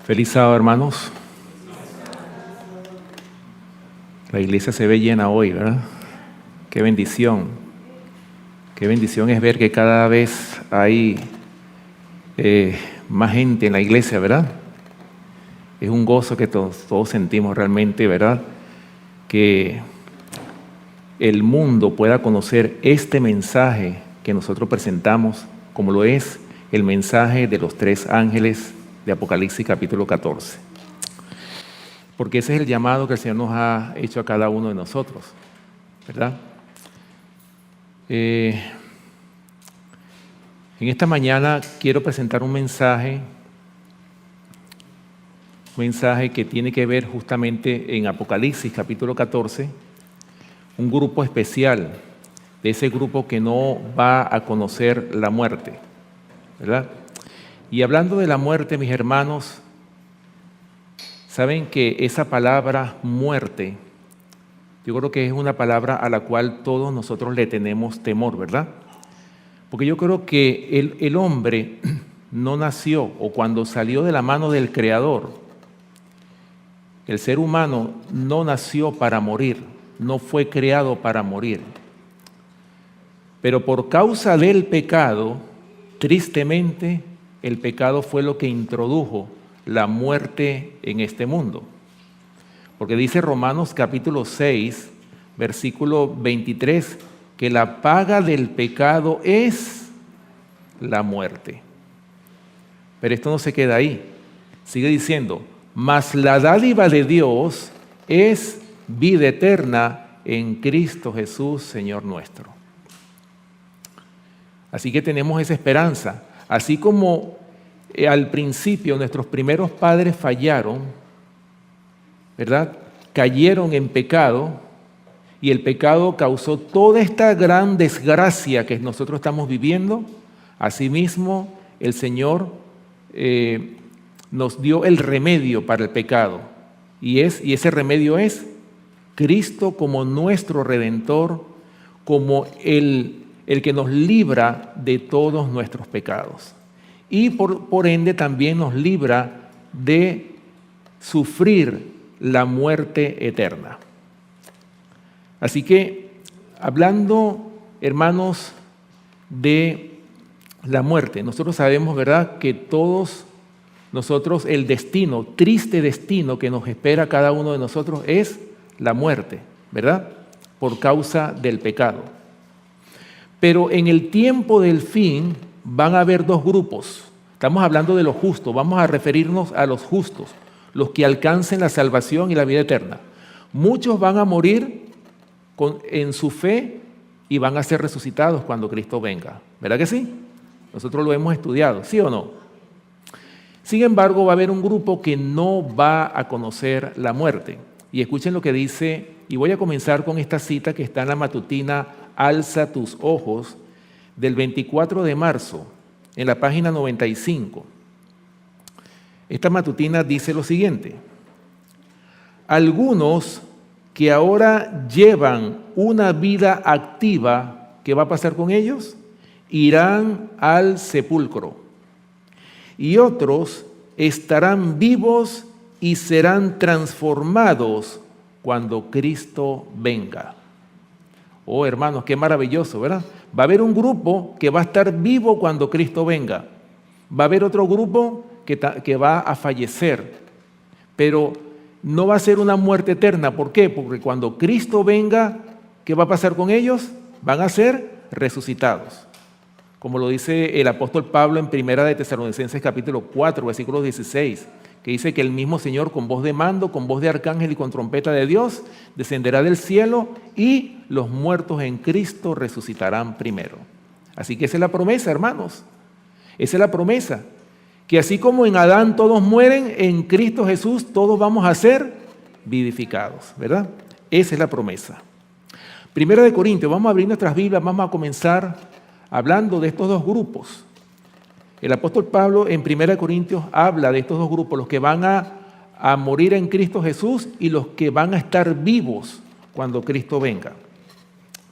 Feliz sábado, hermanos. La iglesia se ve llena hoy, ¿verdad? Qué bendición. Qué bendición es ver que cada vez hay más gente en la iglesia, ¿verdad? Es un gozo que todos sentimos realmente, ¿verdad? Que el mundo pueda conocer este mensaje que nosotros presentamos, como lo es el mensaje de los 3 ángeles de Apocalipsis capítulo 14. Porque ese es el llamado que el Señor nos ha hecho a cada uno de nosotros, ¿verdad? En esta mañana quiero presentar un mensaje que tiene que ver justamente en Apocalipsis capítulo 14, un grupo especial, de ese grupo que no va a conocer la muerte, ¿verdad? Y hablando de la muerte, mis hermanos, saben que esa palabra muerte, yo creo que es una palabra a la cual todos nosotros le tenemos temor, ¿verdad? Porque yo creo que el hombre no nació, o cuando salió de la mano del Creador, el ser humano no nació para morir, no fue creado para morir. Pero por causa del pecado, tristemente, el pecado fue lo que introdujo la muerte en este mundo. Porque dice Romanos capítulo 6, versículo 23, que la paga del pecado es la muerte. Pero esto no se queda ahí. Sigue diciendo, mas la dádiva de Dios es vida eterna en Cristo Jesús, Señor nuestro. Así que tenemos esa esperanza. Así como al principio nuestros primeros padres fallaron, ¿verdad? Cayeron en pecado y el pecado causó toda esta gran desgracia que nosotros estamos viviendo. Asimismo, el Señor nos dio el remedio para el pecado y ese remedio es Cristo como nuestro Redentor, como el que nos libra de todos nuestros pecados. Y por ende también nos libra de sufrir la muerte eterna. Así que, hablando, hermanos, de la muerte, nosotros sabemos, ¿verdad?, que todos nosotros, el destino, triste destino que nos espera a cada uno de nosotros es la muerte, ¿verdad?, por causa del pecado. Pero en el tiempo del fin van a haber 2 grupos. Estamos hablando de los justos, vamos a referirnos a los justos, los que alcancen la salvación y la vida eterna. Muchos van a morir en su fe y van a ser resucitados cuando Cristo venga. ¿Verdad que sí? Nosotros lo hemos estudiado, ¿sí o no? Sin embargo, va a haber un grupo que no va a conocer la muerte. Y escuchen lo que dice, y voy a comenzar con esta cita que está en la matutina Alza tus ojos, del 24 de marzo, en la página 95. Esta matutina dice lo siguiente: algunos que ahora llevan una vida activa, ¿qué va a pasar con ellos? Irán al sepulcro. Y otros estarán vivos y serán transformados cuando Cristo venga. Oh, hermanos, qué maravilloso, ¿verdad? Va a haber un grupo que va a estar vivo cuando Cristo venga. Va a haber otro grupo que va a fallecer. Pero no va a ser una muerte eterna. ¿Por qué? Porque cuando Cristo venga, ¿qué va a pasar con ellos? Van a ser resucitados. Como lo dice el apóstol Pablo en 1 de Tesalonicenses capítulo 4, versículo 16, que dice que el mismo Señor con voz de mando, con voz de arcángel y con trompeta de Dios, descenderá del cielo y los muertos en Cristo resucitarán primero. Así que esa es la promesa, hermanos. Esa es la promesa. Que así como en Adán todos mueren, en Cristo Jesús todos vamos a ser vivificados, ¿verdad? Esa es la promesa. 1 Corintios, vamos a abrir nuestras Biblias, vamos a comenzar hablando de estos 2 grupos. El apóstol Pablo en 1 Corintios habla de estos 2 grupos, los que van a morir en Cristo Jesús y los que van a estar vivos cuando Cristo venga.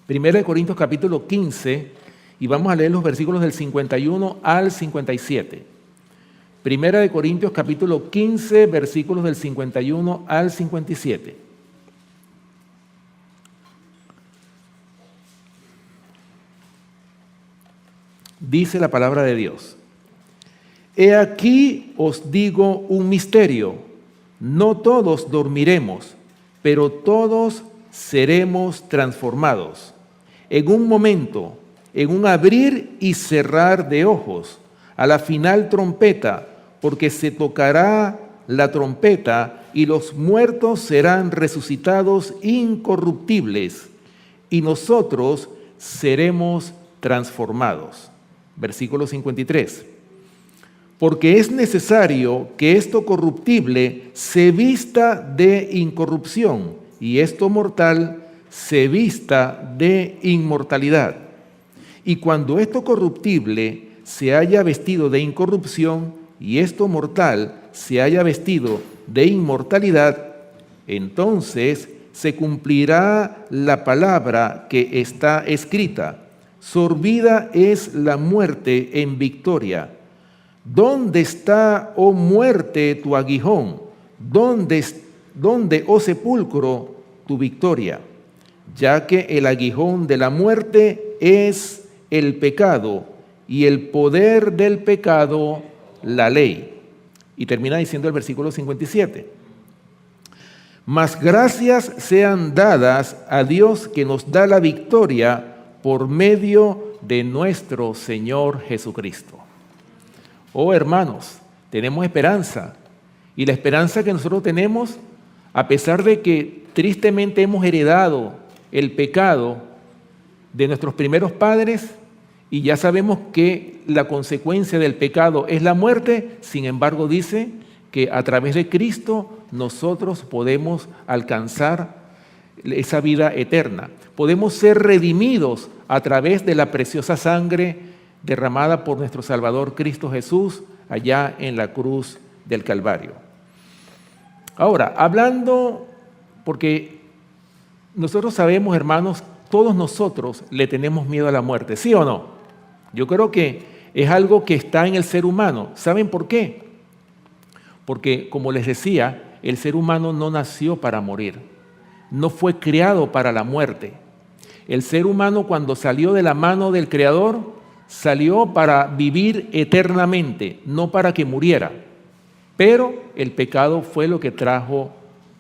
1 Corintios capítulo 15, y vamos a leer los versículos del 51 al 57. Primera de Corintios capítulo 15, versículos del 51 al 57. Dice la palabra de Dios: He aquí os digo un misterio, no todos dormiremos, pero todos seremos transformados. En un momento, en un abrir y cerrar de ojos, a la final trompeta, porque se tocará la trompeta y los muertos serán resucitados incorruptibles y nosotros seremos transformados. Versículo 53. Porque es necesario que esto corruptible se vista de incorrupción y esto mortal se vista de inmortalidad. Y cuando esto corruptible se haya vestido de incorrupción y esto mortal se haya vestido de inmortalidad, entonces se cumplirá la palabra que está escrita: sorbida es la muerte en victoria. ¿Dónde está, oh muerte, tu aguijón? ¿Dónde, oh sepulcro, tu victoria? Ya que el aguijón de la muerte es el pecado y el poder del pecado la ley. Y termina diciendo el versículo 57. Mas gracias sean dadas a Dios que nos da la victoria por medio de nuestro Señor Jesucristo. Oh hermanos, tenemos esperanza. Y la esperanza que nosotros tenemos, a pesar de que tristemente hemos heredado el pecado de nuestros primeros padres, y ya sabemos que la consecuencia del pecado es la muerte, sin embargo dice que a través de Cristo nosotros podemos alcanzar esa vida eterna. Podemos ser redimidos a través de la preciosa sangre derramada por nuestro Salvador Cristo Jesús allá en la cruz del Calvario. Ahora, hablando, porque nosotros sabemos, hermanos, todos nosotros le tenemos miedo a la muerte, ¿sí o no? Yo creo que es algo que está en el ser humano. ¿Saben por qué? Porque, como les decía, el ser humano no nació para morir, no fue creado para la muerte. El ser humano, cuando salió de la mano del Creador, salió para vivir eternamente, no para que muriera. Pero el pecado fue lo que trajo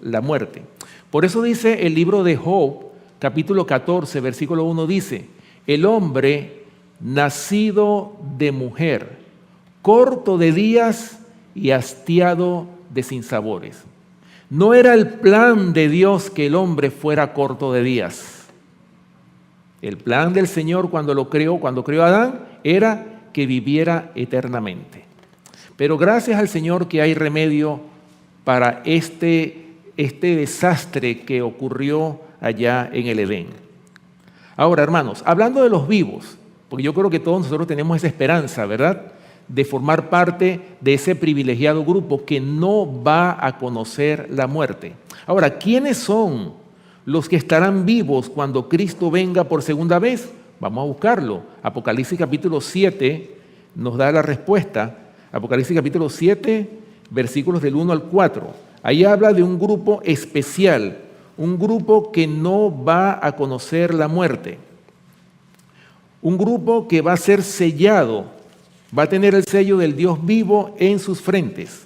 la muerte. Por eso dice el libro de Job, capítulo 14, versículo 1, dice: el hombre nacido de mujer, corto de días y hastiado de sinsabores. No era el plan de Dios que el hombre fuera corto de días. El plan del Señor cuando creó a Adán, era que viviera eternamente. Pero gracias al Señor que hay remedio para este desastre que ocurrió allá en el Edén. Ahora, hermanos, hablando de los vivos, porque yo creo que todos nosotros tenemos esa esperanza, ¿verdad?, de formar parte de ese privilegiado grupo que no va a conocer la muerte. Ahora, ¿quiénes son los que estarán vivos cuando Cristo venga por segunda vez? Vamos a buscarlo. Apocalipsis capítulo 7 nos da la respuesta. Apocalipsis capítulo 7, versículos del 1 al 4. Ahí habla de un grupo especial, un grupo que no va a conocer la muerte. Un grupo que va a ser sellado, va a tener el sello del Dios vivo en sus frentes.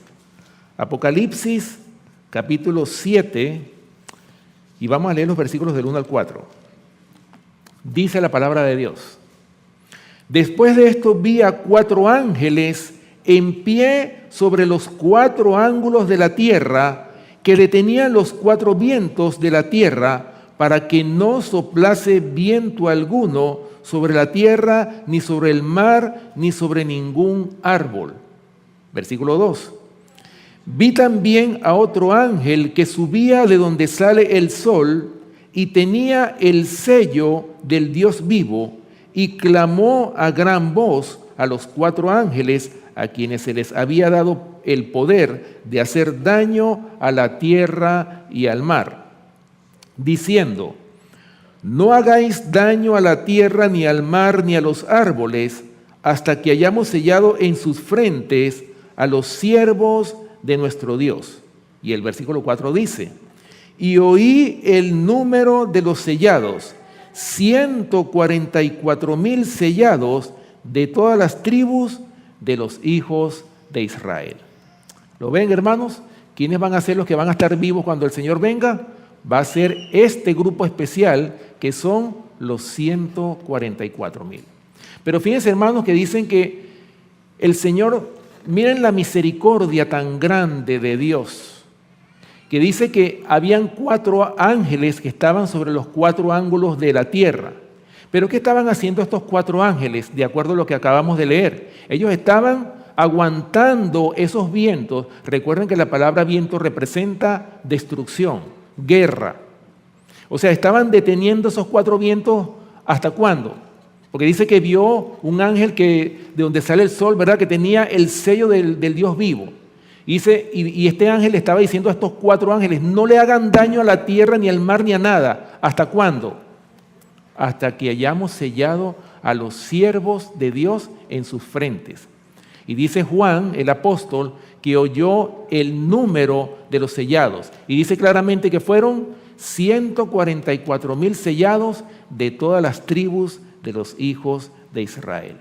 Apocalipsis capítulo 7, y vamos a leer los versículos del 1 al 4. Dice la palabra de Dios: después de esto vi a 4 ángeles en pie sobre los 4 ángulos de la tierra, que detenían los 4 vientos de la tierra para que no soplase viento alguno sobre la tierra, ni sobre el mar, ni sobre ningún árbol. Versículo 2. Vi también a otro ángel que subía de donde sale el sol y tenía el sello del Dios vivo, y clamó a gran voz a los 4 ángeles a quienes se les había dado el poder de hacer daño a la tierra y al mar, diciendo: no hagáis daño a la tierra, ni al mar, ni a los árboles, hasta que hayamos sellado en sus frentes a los siervos de nuestro Dios. Y el versículo 4 dice, y oí el número de los sellados, 144,000 sellados de todas las tribus de los hijos de Israel. ¿Lo ven, hermanos? ¿Quiénes van a ser los que van a estar vivos cuando el Señor venga? Va a ser este grupo especial que son los 144,000. Pero fíjense, hermanos, que dicen que el Señor, miren la misericordia tan grande de Dios, que dice que habían 4 ángeles que estaban sobre los 4 ángulos de la tierra. ¿Pero qué estaban haciendo estos 4 ángeles, de acuerdo a lo que acabamos de leer? Ellos estaban aguantando esos vientos. Recuerden que la palabra viento representa destrucción, guerra. O sea, estaban deteniendo esos 4 vientos, ¿hasta cuándo? Porque dice que vio un ángel de donde sale el sol, ¿verdad? Que tenía el sello del Dios vivo. Y este ángel estaba diciendo a estos 4 ángeles, no le hagan daño a la tierra, ni al mar, ni a nada. ¿Hasta cuándo? Hasta que hayamos sellado a los siervos de Dios en sus frentes. Y dice Juan, el apóstol, que oyó el número de los sellados. Y dice claramente que fueron 144,000 sellados de todas las tribus de los hijos de Israel.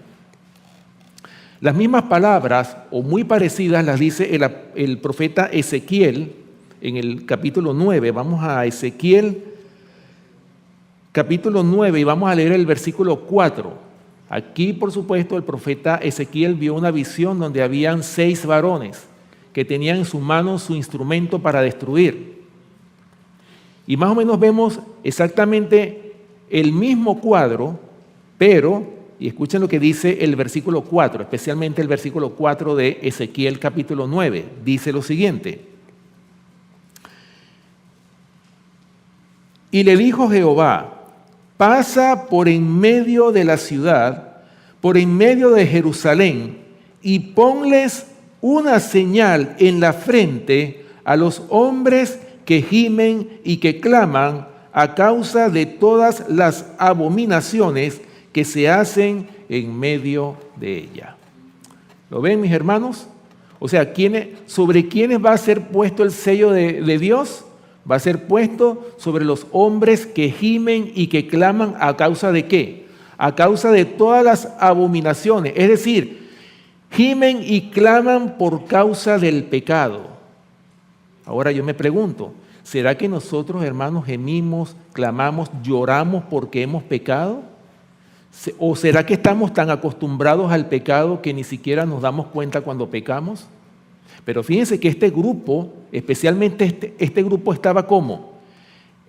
Las mismas palabras, o muy parecidas, las dice el profeta Ezequiel en el capítulo 9. Vamos a Ezequiel, capítulo 9, y vamos a leer el versículo 4. Aquí, por supuesto, el profeta Ezequiel vio una visión donde habían 6 varones que tenían en sus manos su instrumento para destruir. Y más o menos vemos exactamente el mismo cuadro, pero, y escuchen lo que dice el versículo 4, especialmente el versículo 4 de Ezequiel capítulo 9, dice lo siguiente. Y le dijo Jehová, pasa por en medio de la ciudad, por en medio de Jerusalén, y ponles una señal en la frente a los hombres que gimen y que claman a causa de todas las abominaciones que se hacen en medio de ella. ¿Lo ven, mis hermanos? O sea, ¿sobre quiénes va a ser puesto el sello de Dios? Va a ser puesto sobre los hombres que gimen y que claman a causa de ¿qué? A causa de todas las abominaciones. Es decir, gimen y claman por causa del pecado. Ahora yo me pregunto, ¿será que nosotros, hermanos, gemimos, clamamos, lloramos porque hemos pecado? ¿O será que estamos tan acostumbrados al pecado que ni siquiera nos damos cuenta cuando pecamos? Pero fíjense que este grupo, especialmente este grupo estaba ¿cómo?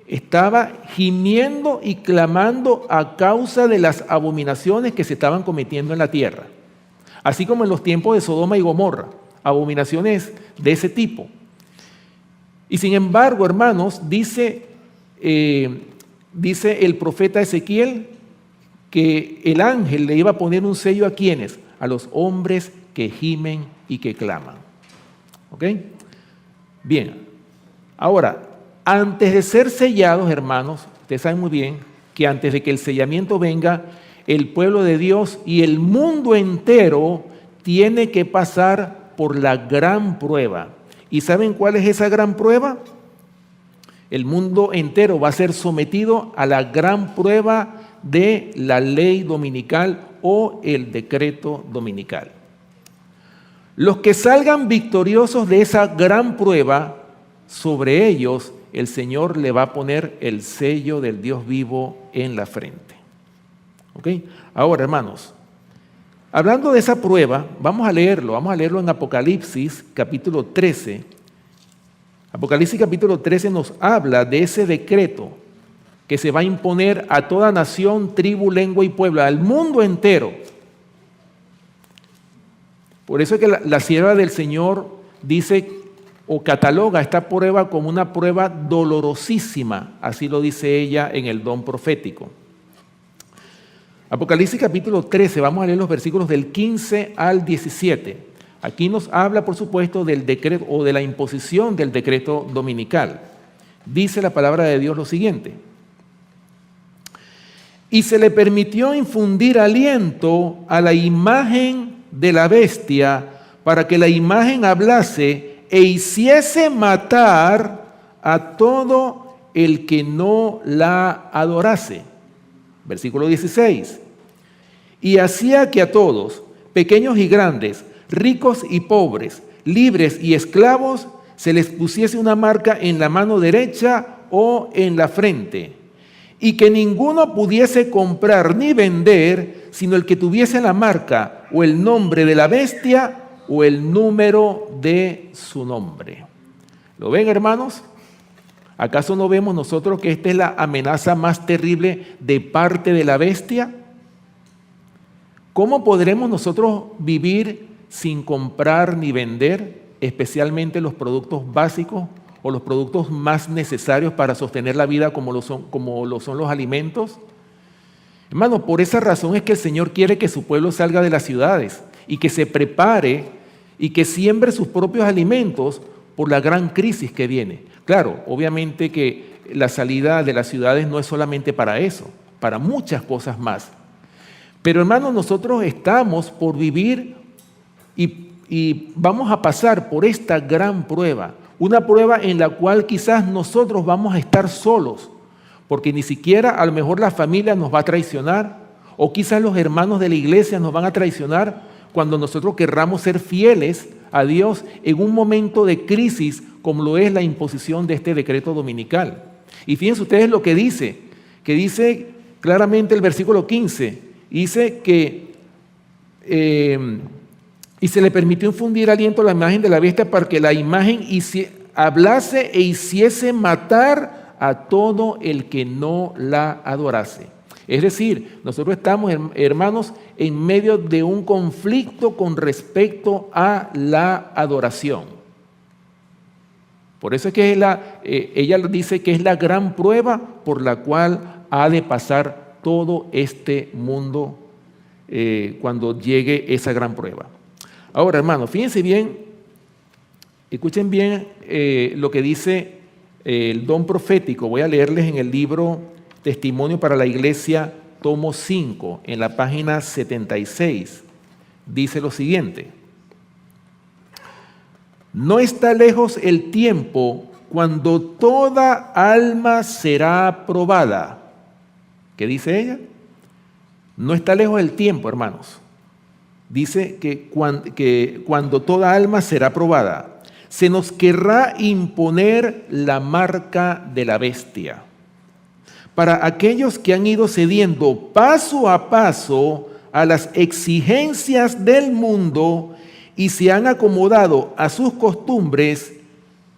Estaba gimiendo y clamando a causa de las abominaciones que se estaban cometiendo en la tierra. Así como en los tiempos de Sodoma y Gomorra, abominaciones de ese tipo. Y sin embargo, hermanos, dice el profeta Ezequiel que el ángel le iba a poner un sello a ¿quiénes? A los hombres que gimen y que claman. ¿Ok? Bien. Ahora, antes de ser sellados, hermanos, ustedes saben muy bien que antes de que el sellamiento venga, el pueblo de Dios y el mundo entero tiene que pasar por la gran prueba. ¿Y saben cuál es esa gran prueba? El mundo entero va a ser sometido a la gran prueba de la ley dominical o el decreto dominical. Los que salgan victoriosos de esa gran prueba, sobre ellos el Señor le va a poner el sello del Dios vivo en la frente. ¿Ok? Ahora, hermanos, hablando de esa prueba, vamos a leerlo en Apocalipsis capítulo 13. Apocalipsis capítulo 13 nos habla de ese decreto que se va a imponer a toda nación, tribu, lengua y pueblo, al mundo entero. Por eso es que la sierva del Señor dice o cataloga esta prueba como una prueba dolorosísima, así lo dice ella en el don profético. Apocalipsis capítulo 13, vamos a leer los versículos del 15 al 17. Aquí nos habla, por supuesto, del decreto o de la imposición del decreto dominical. Dice la palabra de Dios lo siguiente. Y se le permitió infundir aliento a la imagen de la bestia para que la imagen hablase e hiciese matar a todo el que no la adorase. Versículo 16. Y hacía que a todos, pequeños y grandes, ricos y pobres, libres y esclavos, se les pusiese una marca en la mano derecha o en la frente, y que ninguno pudiese comprar ni vender, sino el que tuviese la marca o el nombre de la bestia o el número de su nombre. ¿Lo ven, hermanos? ¿Acaso no vemos nosotros que esta es la amenaza más terrible de parte de la bestia? ¿Cómo podremos nosotros vivir sin comprar ni vender, especialmente los productos básicos o los productos más necesarios para sostener la vida como lo son los alimentos? Hermano, por esa razón es que el Señor quiere que su pueblo salga de las ciudades y que se prepare y que siembre sus propios alimentos por la gran crisis que viene. Claro, obviamente que la salida de las ciudades no es solamente para eso, para muchas cosas más. Pero hermanos, nosotros estamos por vivir y vamos a pasar por esta gran prueba, una prueba en la cual quizás nosotros vamos a estar solos, porque ni siquiera a lo mejor la familia nos va a traicionar, o quizás los hermanos de la iglesia nos van a traicionar cuando nosotros querramos ser fieles a Dios en un momento de crisis como lo es la imposición de este decreto dominical. Y fíjense ustedes lo que dice claramente el versículo 15, dice que y se le permitió infundir aliento a la imagen de la bestia para que la imagen hablase e hiciese matar a todo el que no la adorase. Es decir, nosotros estamos, hermanos, en medio de un conflicto con respecto a la adoración. Por eso es que ella dice que es la gran prueba por la cual ha de pasar todo este mundo cuando llegue esa gran prueba. Ahora, hermanos, fíjense bien, escuchen bien lo que dice el don profético. Voy a leerles en el libro Testimonio para la Iglesia, tomo 5, en la página 76. Dice lo siguiente: no está lejos el tiempo cuando toda alma será probada. ¿Qué dice ella? No está lejos el tiempo, hermanos. Dice que cuando toda alma será probada, se nos querrá imponer la marca de la bestia. Para aquellos que han ido cediendo paso a paso a las exigencias del mundo y se han acomodado a sus costumbres,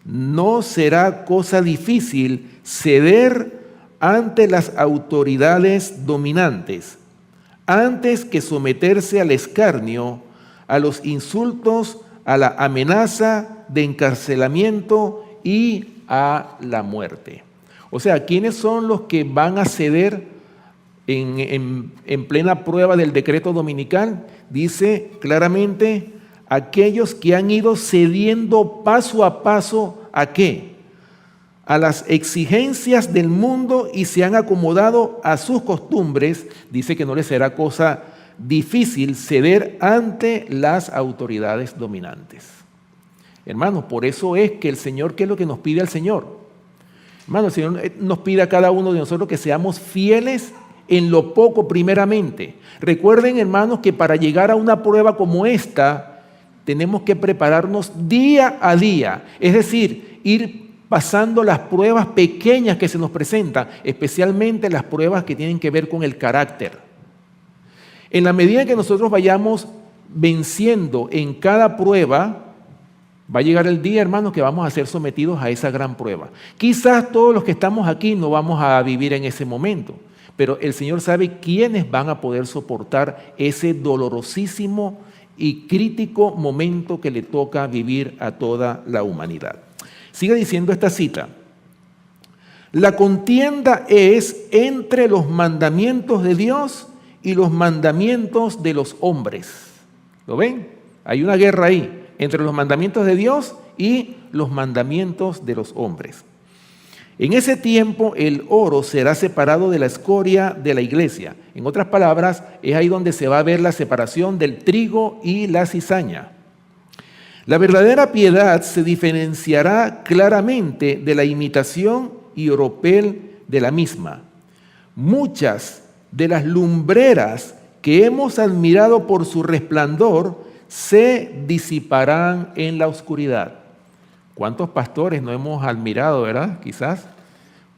no será cosa difícil ceder ante las autoridades dominantes, antes que someterse al escarnio, a los insultos, a la amenaza de encarcelamiento y a la muerte. O sea, ¿quiénes son los que van a ceder en plena prueba del decreto dominical? Dice claramente, aquellos que han ido cediendo paso a paso, ¿a qué? A las exigencias del mundo y se han acomodado a sus costumbres. Dice que no les será cosa difícil ceder ante las autoridades dominantes. Hermanos, por eso es que el Señor, ¿qué es lo que nos pide al Señor? Hermanos, el Señor nos pide a cada uno de nosotros que seamos fieles en lo poco primeramente. Recuerden, hermanos, que para llegar a una prueba como esta, tenemos que prepararnos día a día. Es decir, ir pasando las pruebas pequeñas que se nos presentan, especialmente las pruebas que tienen que ver con el carácter. En la medida que nosotros vayamos venciendo en cada prueba, va a llegar el día, hermanos, que vamos a ser sometidos a esa gran prueba. Quizás todos los que estamos aquí no vamos a vivir en ese momento, pero el Señor sabe quiénes van a poder soportar ese dolorosísimo y crítico momento que le toca vivir a toda la humanidad. Sigue diciendo esta cita: la contienda es entre los mandamientos de Dios y los mandamientos de los hombres. ¿Lo ven? Hay una guerra ahí entre los mandamientos de Dios y los mandamientos de los hombres. En ese tiempo el oro será separado de la escoria de la iglesia. En otras palabras, es ahí donde se va a ver la separación del trigo y la cizaña. La verdadera piedad se diferenciará claramente de la imitación y oropel de la misma. Muchas de las lumbreras que hemos admirado por su resplandor se disiparán en la oscuridad. ¿Cuántos pastores no hemos admirado, verdad? Quizás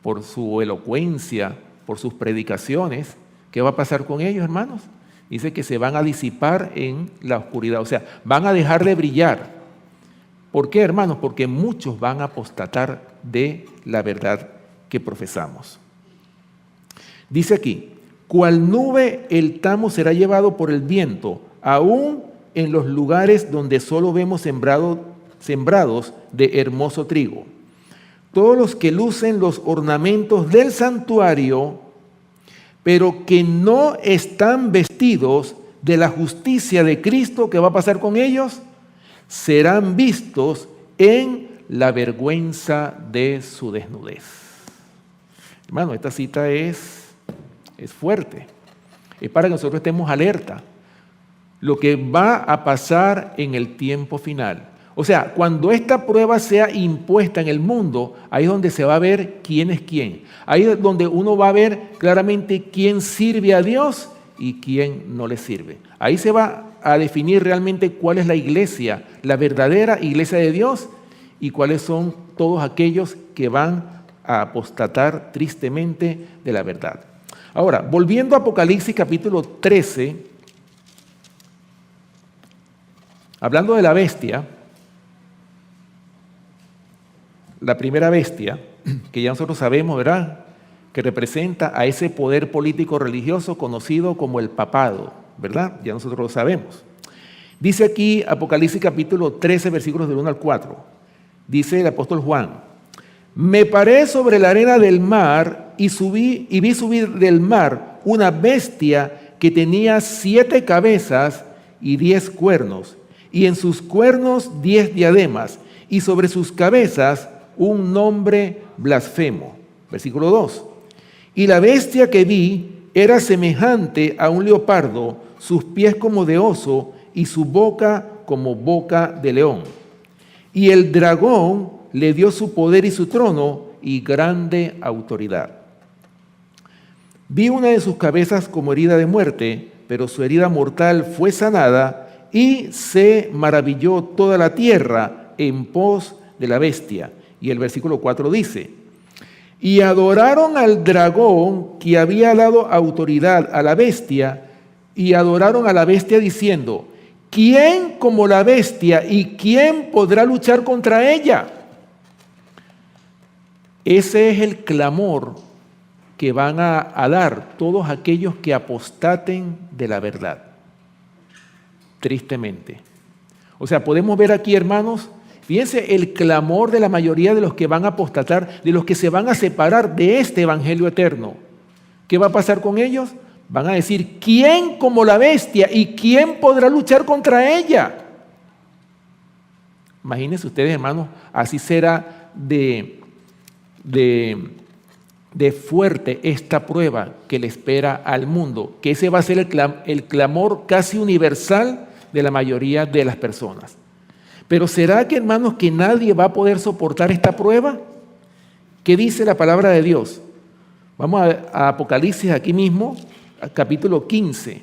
por su elocuencia, por sus predicaciones. ¿Qué va a pasar con ellos, hermanos? Dice que se van a disipar en la oscuridad, o sea, van a dejar de brillar. ¿Por qué, hermanos? Porque muchos van a apostatar de la verdad que profesamos. Dice aquí, cual nube el tamo será llevado por el viento, aún en los lugares donde solo vemos sembrados de hermoso trigo. Todos los que lucen los ornamentos del santuario, pero que no están vestidos de la justicia de Cristo, ¿qué va a pasar con ellos? Serán vistos en la vergüenza de su desnudez. Hermano, esta cita es fuerte. Es para que nosotros estemos alerta. Lo que va a pasar en el tiempo final. O sea, cuando esta prueba sea impuesta en el mundo, ahí es donde se va a ver quién es quién. Ahí es donde uno va a ver claramente quién sirve a Dios y quién no le sirve. Ahí se va a definir realmente cuál es la iglesia, la verdadera iglesia de Dios, y cuáles son todos aquellos que van a apostatar tristemente de la verdad. Ahora, volviendo a Apocalipsis capítulo 13, hablando de la bestia, la primera bestia, que ya nosotros sabemos, ¿verdad?, que representa a ese poder político religioso conocido como el papado, ¿verdad? Ya nosotros lo sabemos. Dice aquí Apocalipsis capítulo 13, versículos del 1 al 4. Dice el apóstol Juan, me paré sobre la arena del mar y vi subir del mar una bestia que tenía 7 cabezas y 10 cuernos, y en sus cuernos 10 diademas, y sobre sus cabezas un nombre blasfemo. Versículo 2. Y la bestia que vi era semejante a un leopardo, sus pies como de oso y su boca como boca de león. Y el dragón le dio su poder y su trono y grande autoridad. Vi una de sus cabezas como herida de muerte, pero su herida mortal fue sanada y se maravilló toda la tierra en pos de la bestia. Y el versículo 4 dice, y adoraron al dragón que había dado autoridad a la bestia, y adoraron a la bestia diciendo, ¿quién como la bestia y quién podrá luchar contra ella? Ese es el clamor que van a dar todos aquellos que apostaten de la verdad. Tristemente. O sea, podemos ver aquí, hermanos, fíjense el clamor de la mayoría de los que van a apostatar, de los que se van a separar de este evangelio eterno. ¿Qué va a pasar con ellos? Van a decir, ¿quién como la bestia y quién podrá luchar contra ella? Imagínense ustedes, hermanos, así será de fuerte esta prueba que le espera al mundo, que ese va a ser el clamor casi universal de la mayoría de las personas. Pero ¿será que, hermanos, que nadie va a poder soportar esta prueba? ¿Qué dice la palabra de Dios? Vamos a Apocalipsis aquí mismo, capítulo 15,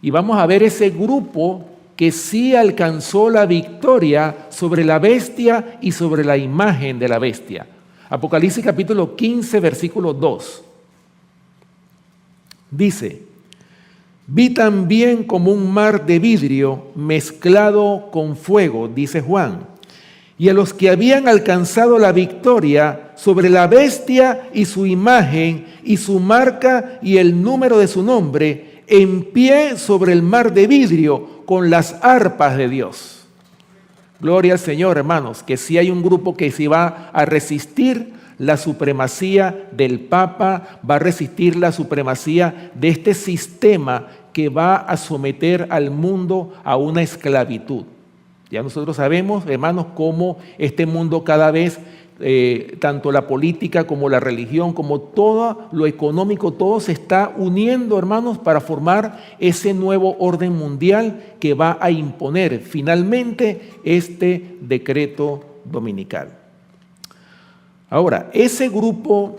y vamos a ver ese grupo que sí alcanzó la victoria sobre la bestia y sobre la imagen de la bestia. Apocalipsis capítulo 15, versículo 2. Dice, vi también como un mar de vidrio mezclado con fuego, dice Juan, y a los que habían alcanzado la victoria sobre la bestia y su imagen y su marca y el número de su nombre, en pie sobre el mar de vidrio con las arpas de Dios. Gloria al Señor, hermanos, que sí hay un grupo que sí va a resistir la supremacía del Papa, va a resistir la supremacía de este sistema que va a someter al mundo a una esclavitud. Ya nosotros sabemos, hermanos, cómo este mundo cada vez tanto la política como la religión, como todo lo económico, todo se está uniendo, hermanos, para formar ese nuevo orden mundial que va a imponer finalmente este decreto dominical. Ahora, ese grupo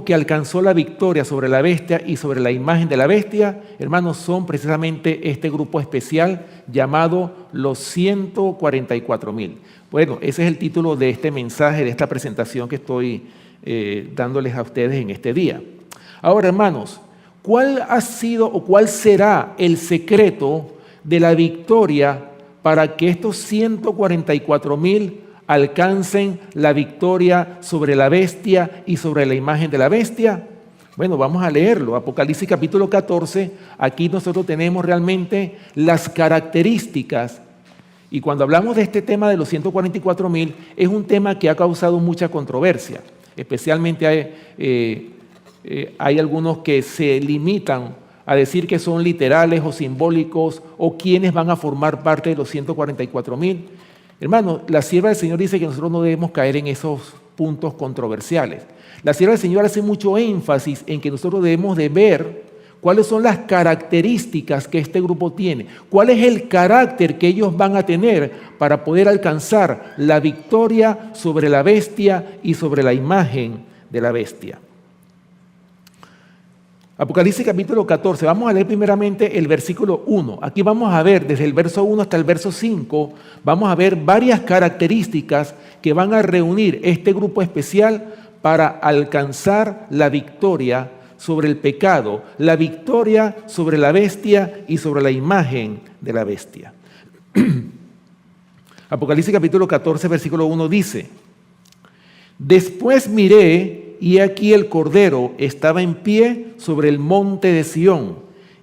que alcanzó la victoria sobre la bestia y sobre la imagen de la bestia, hermanos, son precisamente este grupo especial llamado los 144,000. Bueno, ese es el título de este mensaje, de esta presentación que estoy dándoles a ustedes en este día. Ahora, hermanos, ¿cuál ha sido o cuál será el secreto de la victoria para que estos 144,000 alcancen la victoria sobre la bestia y sobre la imagen de la bestia? Bueno, vamos a leerlo. Apocalipsis capítulo 14. Aquí nosotros tenemos realmente las características. Y cuando hablamos de este tema de los 144,000, es un tema que ha causado mucha controversia. Especialmente hay algunos que se limitan a decir que son literales o simbólicos o quiénes van a formar parte de los 144,000. Hermano, la sierva del Señor dice que nosotros no debemos caer en esos puntos controversiales. La sierva del Señor hace mucho énfasis en que nosotros debemos de ver cuáles son las características que este grupo tiene, cuál es el carácter que ellos van a tener para poder alcanzar la victoria sobre la bestia y sobre la imagen de la bestia. Apocalipsis capítulo 14, vamos a leer primeramente el versículo 1. Aquí vamos a ver desde el verso 1 hasta el verso 5, vamos a ver varias características que van a reunir este grupo especial para alcanzar la victoria sobre el pecado, la victoria sobre la bestia y sobre la imagen de la bestia. Apocalipsis capítulo 14, versículo 1 dice: Después miré, y aquí el Cordero estaba en pie sobre el monte de Sión,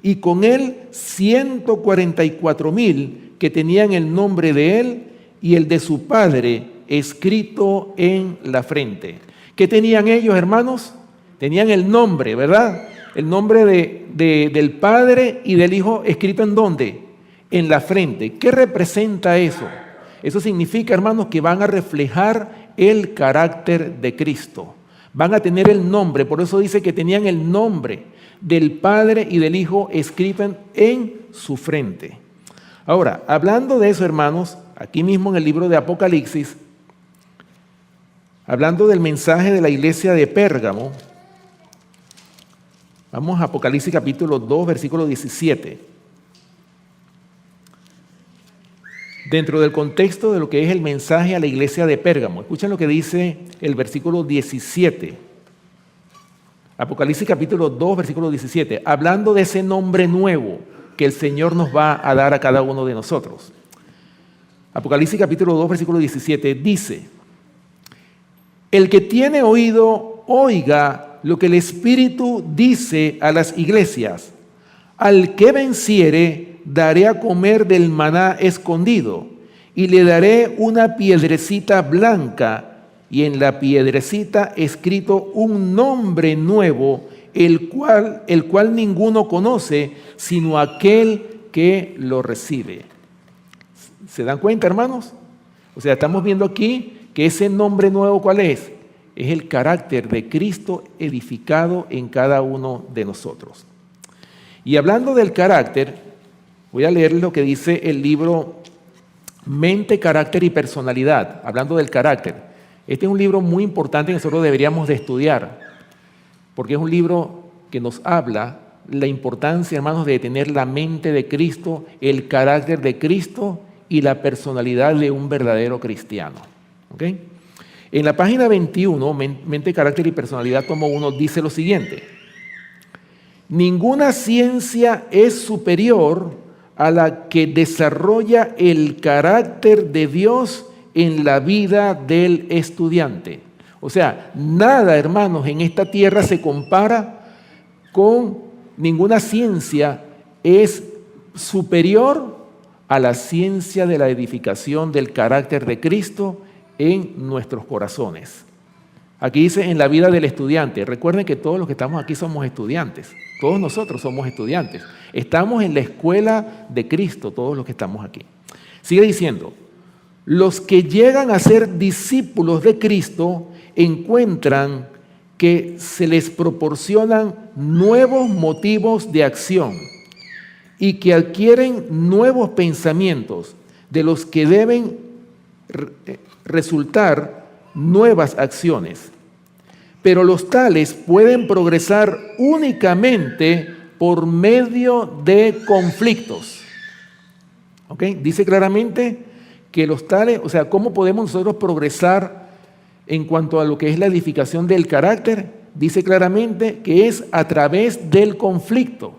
y con él 144,000 que tenían el nombre de él y el de su Padre escrito en la frente. ¿Qué tenían ellos, hermanos? Tenían el nombre, ¿verdad? El nombre del Padre y del Hijo escrito ¿en dónde? En la frente. ¿Qué representa eso? Eso significa, hermanos, que van a reflejar el carácter de Cristo. Van a tener el nombre, por eso dice que tenían el nombre del Padre y del Hijo escrito en su frente. Ahora, hablando de eso, hermanos, aquí mismo en el libro de Apocalipsis, hablando del mensaje de la iglesia de Pérgamo, vamos a Apocalipsis capítulo 2, versículo 17. Dentro del contexto de lo que es el mensaje a la iglesia de Pérgamo. Escuchen lo que dice el versículo 17. Apocalipsis capítulo 2, versículo 17. Hablando de ese nombre nuevo que el Señor nos va a dar a cada uno de nosotros. Apocalipsis capítulo 2, versículo 17 dice: El que tiene oído, oiga lo que el Espíritu dice a las iglesias. Al que venciere, daré a comer del maná escondido, y le daré una piedrecita blanca, y en la piedrecita escrito un nombre nuevo, el cual ninguno conoce, sino aquel que lo recibe. ¿Se dan cuenta, hermanos? O sea, estamos viendo aquí que ese nombre nuevo, ¿cuál es? Es el carácter de Cristo edificado en cada uno de nosotros. Y hablando del carácter, voy a leer lo que dice el libro Mente, Carácter y Personalidad, hablando del carácter. Este es un libro muy importante que nosotros deberíamos de estudiar, porque es un libro que nos habla la importancia, hermanos, de tener la mente de Cristo, el carácter de Cristo y la personalidad de un verdadero cristiano. ¿Okay? En la página 21, Mente, Carácter y Personalidad, tomo 1, dice lo siguiente: Ninguna ciencia es superior a la que desarrolla el carácter de Dios en la vida del estudiante. O sea, nada, hermanos, en esta tierra se compara con ninguna ciencia, es superior a la ciencia de la edificación del carácter de Cristo en nuestros corazones. Aquí dice en la vida del estudiante. Recuerden que todos los que estamos aquí somos estudiantes. Todos nosotros somos estudiantes. Estamos en la escuela de Cristo, todos los que estamos aquí. Sigue diciendo, Los que llegan a ser discípulos de Cristo encuentran que se les proporcionan nuevos motivos de acción y que adquieren nuevos pensamientos de los que deben resultar nuevas acciones. Pero los tales pueden progresar únicamente por medio de conflictos. ¿Ok? Dice claramente que los tales, o sea, ¿cómo podemos nosotros progresar en cuanto a lo que es la edificación del carácter? Dice claramente que es a través del conflicto.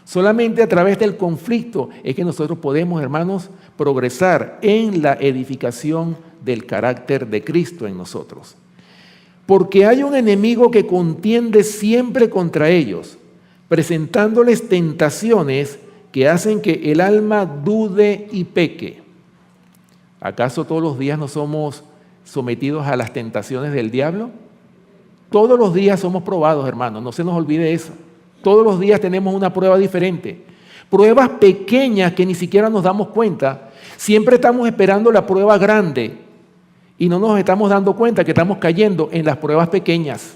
Solamente a través del conflicto es que nosotros podemos, hermanos, progresar en la edificación del carácter de Cristo en nosotros. Porque hay un enemigo que contiende siempre contra ellos, presentándoles tentaciones que hacen que el alma dude y peque. ¿Acaso todos los días no somos sometidos a las tentaciones del diablo? Todos los días somos probados, hermanos, no se nos olvide eso. Todos los días tenemos una prueba diferente. Pruebas pequeñas que ni siquiera nos damos cuenta. Siempre estamos esperando la prueba grande y no nos estamos dando cuenta que estamos cayendo en las pruebas pequeñas,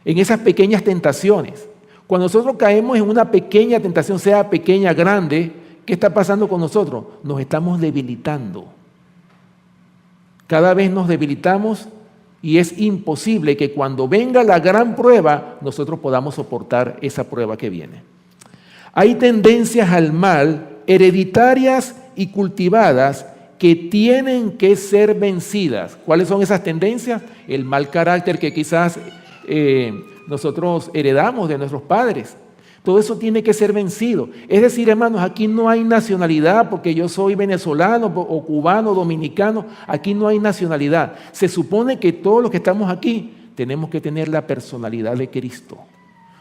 en esas pequeñas tentaciones. Cuando nosotros caemos en una pequeña tentación, sea pequeña, grande, ¿qué está pasando con nosotros? Nos estamos debilitando. Cada vez nos debilitamos y es imposible que cuando venga la gran prueba, nosotros podamos soportar esa prueba que viene. Hay tendencias al mal hereditarias y cultivadas que tienen que ser vencidas. ¿Cuáles son esas tendencias? El mal carácter que quizás nosotros heredamos de nuestros padres. Todo eso tiene que ser vencido. Es decir, hermanos, aquí no hay nacionalidad porque yo soy venezolano o cubano, dominicano. Aquí no hay nacionalidad. Se supone que todos los que estamos aquí tenemos que tener la personalidad de Cristo.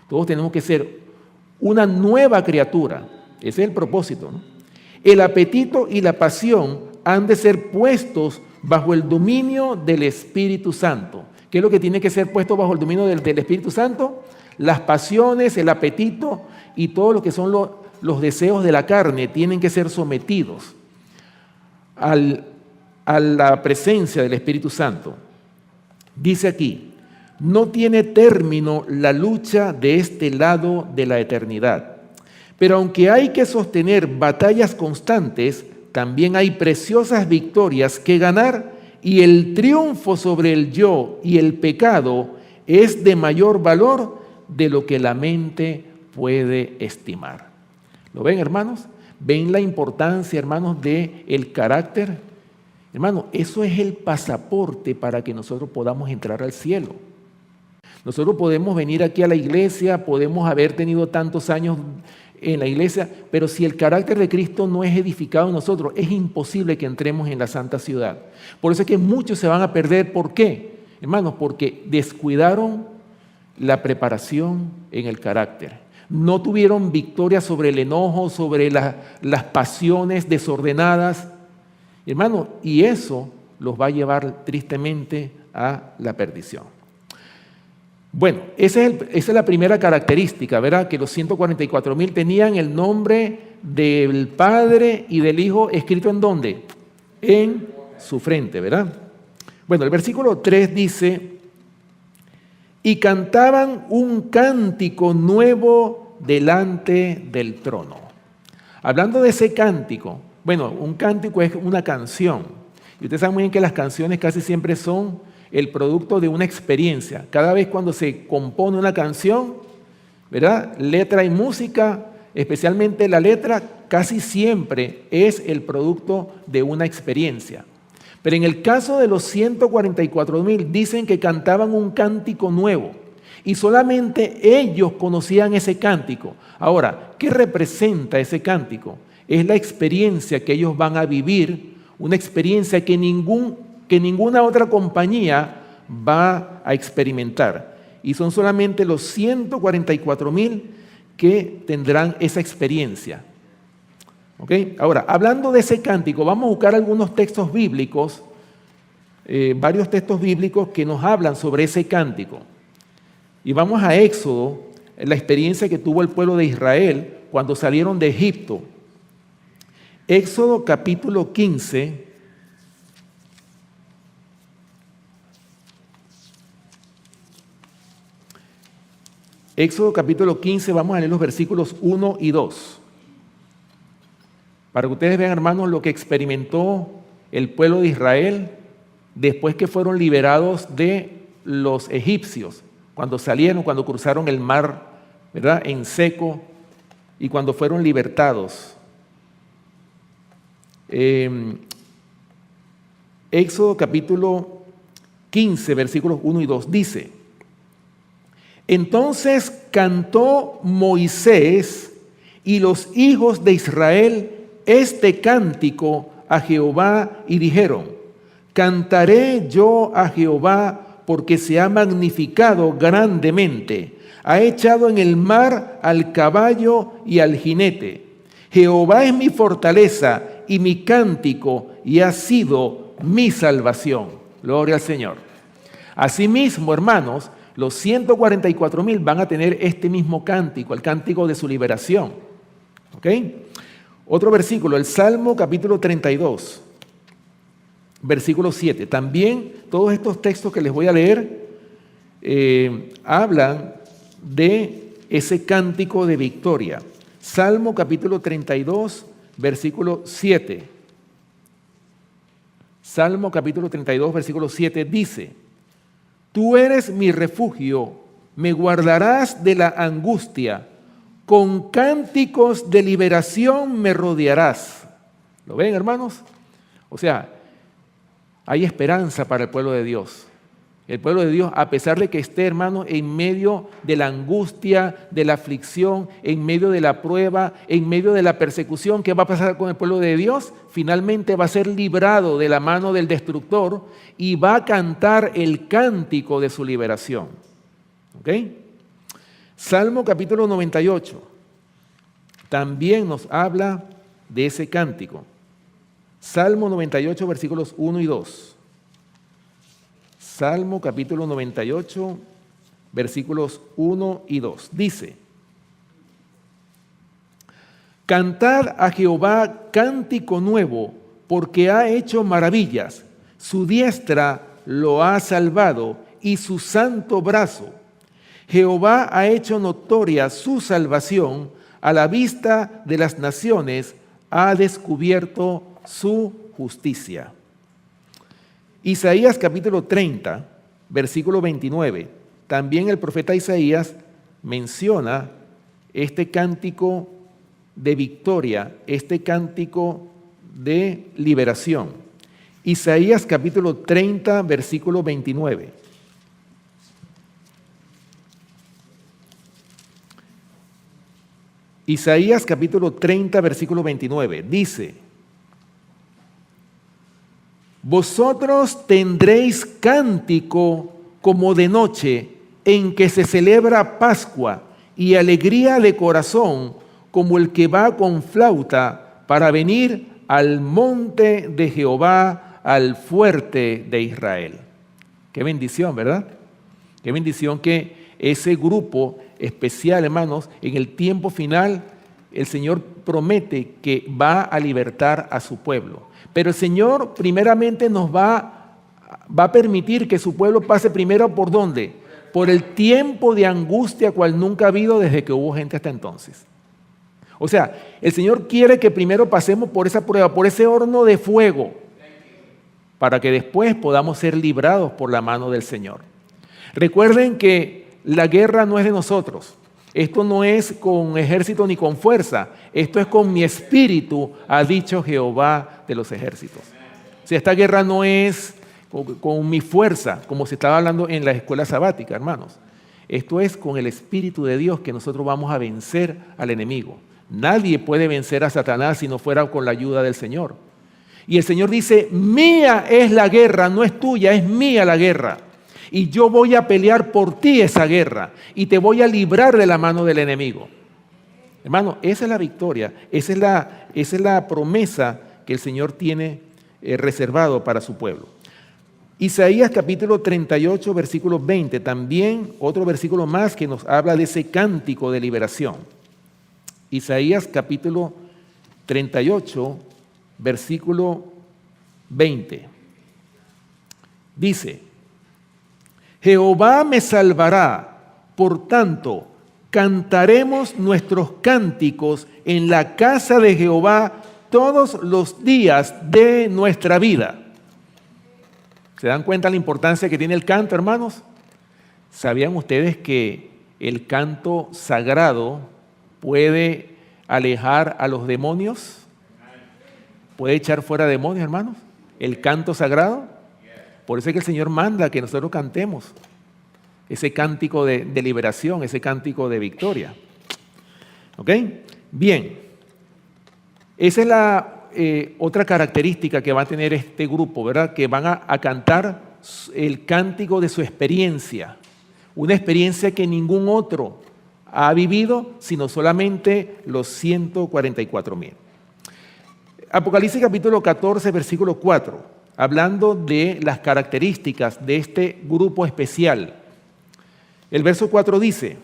Todos tenemos que ser una nueva criatura. Ese es el propósito, ¿no? El apetito y la pasión han de ser puestos bajo el dominio del Espíritu Santo. ¿Qué es lo que tiene que ser puesto bajo el dominio del Espíritu Santo? Las pasiones, el apetito y todo lo que son los deseos de la carne tienen que ser sometidos a la presencia del Espíritu Santo. Dice aquí, no tiene término la lucha de este lado de la eternidad, pero aunque hay que sostener batallas constantes, también hay preciosas victorias que ganar y el triunfo sobre el yo y el pecado es de mayor valor de lo que la mente puede estimar. ¿Lo ven, hermanos? ¿Ven la importancia, hermanos, del carácter? Hermano, eso es el pasaporte para que nosotros podamos entrar al cielo. Nosotros podemos venir aquí a la iglesia, podemos haber tenido tantos años en la iglesia, pero si el carácter de Cristo no es edificado en nosotros, es imposible que entremos en la santa ciudad. Por eso es que muchos se van a perder. ¿Por qué? Hermanos, porque descuidaron la preparación en el carácter. No tuvieron victoria sobre el enojo, sobre las pasiones desordenadas. Hermano, y eso los va a llevar tristemente a la perdición. Bueno, esa es la primera característica, ¿verdad? Que los 144,000 tenían el nombre del Padre y del Hijo escrito ¿en dónde? En su frente, ¿verdad? Bueno, el versículo 3 dice, y cantaban un cántico nuevo delante del trono. Hablando de ese cántico, bueno, un cántico es una canción. Y ustedes saben muy bien que las canciones casi siempre son el producto de una experiencia. Cada vez cuando se compone una canción, ¿verdad? Letra y música, especialmente la letra, casi siempre es el producto de una experiencia. Pero en el caso de los 144,000 dicen que cantaban un cántico nuevo y solamente ellos conocían ese cántico. Ahora, ¿qué representa ese cántico? Es la experiencia que ellos van a vivir, una experiencia que ninguna otra compañía va a experimentar. Y son solamente los 144,000 que tendrán esa experiencia. ¿Okay? Ahora, hablando de ese cántico, vamos a buscar algunos textos bíblicos, varios textos bíblicos que nos hablan sobre ese cántico. Y vamos a Éxodo, la experiencia que tuvo el pueblo de Israel cuando salieron de Egipto. Éxodo capítulo 15, Éxodo capítulo 15, vamos a leer los versículos 1 y 2. Para que ustedes vean, hermanos, lo que experimentó el pueblo de Israel después que fueron liberados de los egipcios, cuando salieron, cuando cruzaron el mar, ¿verdad?, en seco, y cuando fueron libertados. Éxodo capítulo 15, versículos 1 y 2, dice: entonces cantó Moisés y los hijos de Israel este cántico a Jehová y dijeron: cantaré yo a Jehová porque se ha magnificado grandemente, ha echado en el mar al caballo y al jinete. Jehová es mi fortaleza y mi cántico y ha sido mi salvación. Gloria al Señor. Asimismo, hermanos, los 144,000 van a tener este mismo cántico, el cántico de su liberación. ¿Ok? Otro versículo, el Salmo capítulo 32, versículo 7. También todos estos textos que les voy a leer hablan de ese cántico de victoria. Salmo capítulo 32, versículo 7. Salmo capítulo 32, versículo 7 dice: tú eres mi refugio, me guardarás de la angustia, con cánticos de liberación me rodearás. ¿Lo ven, hermanos? O sea, hay esperanza para el pueblo de Dios. El pueblo de Dios, a pesar de que esté, hermano, en medio de la angustia, de la aflicción, en medio de la prueba, en medio de la persecución, ¿qué va a pasar con el pueblo de Dios? Finalmente va a ser librado de la mano del destructor y va a cantar el cántico de su liberación. ¿Ok? Salmo capítulo 98 también nos habla de ese cántico. Salmo 98, versículos 1 y 2. Salmo capítulo 98, versículos 1 y 2. Dice: cantad a Jehová cántico nuevo, porque ha hecho maravillas. Su diestra lo ha salvado y su santo brazo. Jehová ha hecho notoria su salvación, a la vista de las naciones ha descubierto su justicia. Isaías capítulo 30, versículo 29. También el profeta Isaías menciona este cántico de victoria, este cántico de liberación. Isaías capítulo 30, versículo 29. Isaías capítulo 30, versículo 29, dice: vosotros tendréis cántico como de noche, en que se celebra Pascua, y alegría de corazón, como el que va con flauta para venir al monte de Jehová, al fuerte de Israel. Qué bendición, ¿verdad? Qué bendición que ese grupo especial, hermanos, en el tiempo final, el Señor promete que va a libertar a su pueblo. Pero el Señor primeramente nos va a permitir que su pueblo pase primero ¿por dónde? Por el tiempo de angustia cual nunca ha habido desde que hubo gente hasta entonces. O sea, el Señor quiere que primero pasemos por esa prueba, por ese horno de fuego, para que después podamos ser librados por la mano del Señor. Recuerden que la guerra no es de nosotros. Esto no es con ejército ni con fuerza. Esto es con mi espíritu, ha dicho Jehová de los ejércitos. O sea, esta guerra no es con mi fuerza, como se estaba hablando en la escuela sabática, hermanos. Esto es con el Espíritu de Dios que nosotros vamos a vencer al enemigo. Nadie puede vencer a Satanás si no fuera con la ayuda del Señor. Y el Señor dice: mía es la guerra, no es tuya, es mía la guerra. Y yo voy a pelear por ti esa guerra y te voy a librar de la mano del enemigo. Hermano, esa es la victoria, esa es la promesa que el Señor tiene reservado para su pueblo. Isaías capítulo 38, versículo 20, también otro versículo más que nos habla de ese cántico de liberación. Isaías capítulo 38, versículo 20. Dice: Jehová me salvará, por tanto, cantaremos nuestros cánticos en la casa de Jehová todos los días de nuestra vida. ¿Se dan cuenta la importancia que tiene el canto, hermanos? ¿Sabían ustedes que el canto sagrado puede alejar a los demonios? ¿Puede echar fuera demonios, hermanos? El canto sagrado. Por eso es que el Señor manda que nosotros cantemos ese cántico de liberación, ese cántico de victoria. ¿Ok? Bien. Esa es la otra característica que va a tener este grupo, ¿verdad? Que van a cantar el cántico de su experiencia. Una experiencia que ningún otro ha vivido, sino solamente los 144,000. Apocalipsis capítulo 14, versículo 4, hablando de las características de este grupo especial. El verso 4 dice: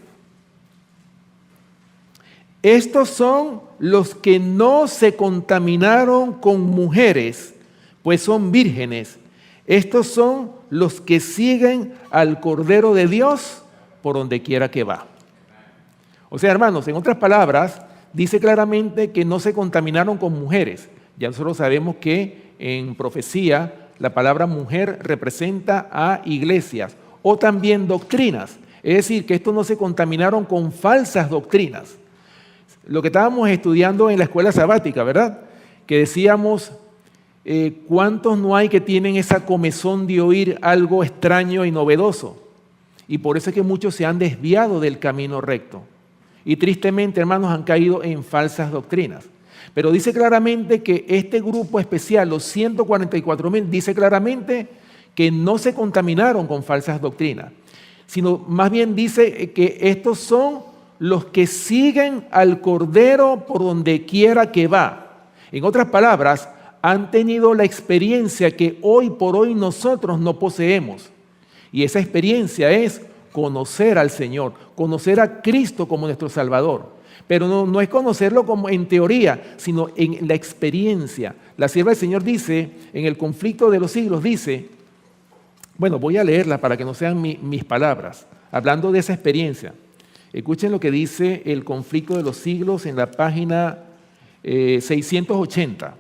estos son los que no se contaminaron con mujeres, pues son vírgenes. Estos son los que siguen al Cordero de Dios por donde quiera que va. O sea, hermanos, en otras palabras, dice claramente que no se contaminaron con mujeres. Ya nosotros sabemos que en profecía la palabra mujer representa a iglesias o también doctrinas. Es decir, que estos no se contaminaron con falsas doctrinas. Lo que estábamos estudiando en la escuela sabática, ¿verdad? Que decíamos, ¿cuántos no hay que tienen esa comezón de oír algo extraño y novedoso? Y por eso es que muchos se han desviado del camino recto. Y tristemente, hermanos, han caído en falsas doctrinas. Pero dice claramente que este grupo especial, los 144,000, dice claramente que no se contaminaron con falsas doctrinas, sino más bien dice que estos son los que siguen al Cordero por donde quiera que va. En otras palabras, han tenido la experiencia que hoy por hoy nosotros no poseemos. Y esa experiencia es conocer al Señor, conocer a Cristo como nuestro Salvador. Pero no es conocerlo como en teoría, sino en la experiencia. La sierva del Señor dice, en el conflicto de los siglos, dice, bueno, voy a leerla para que no sean mis palabras, hablando de esa experiencia. Escuchen lo que dice el conflicto de los siglos en la página 680.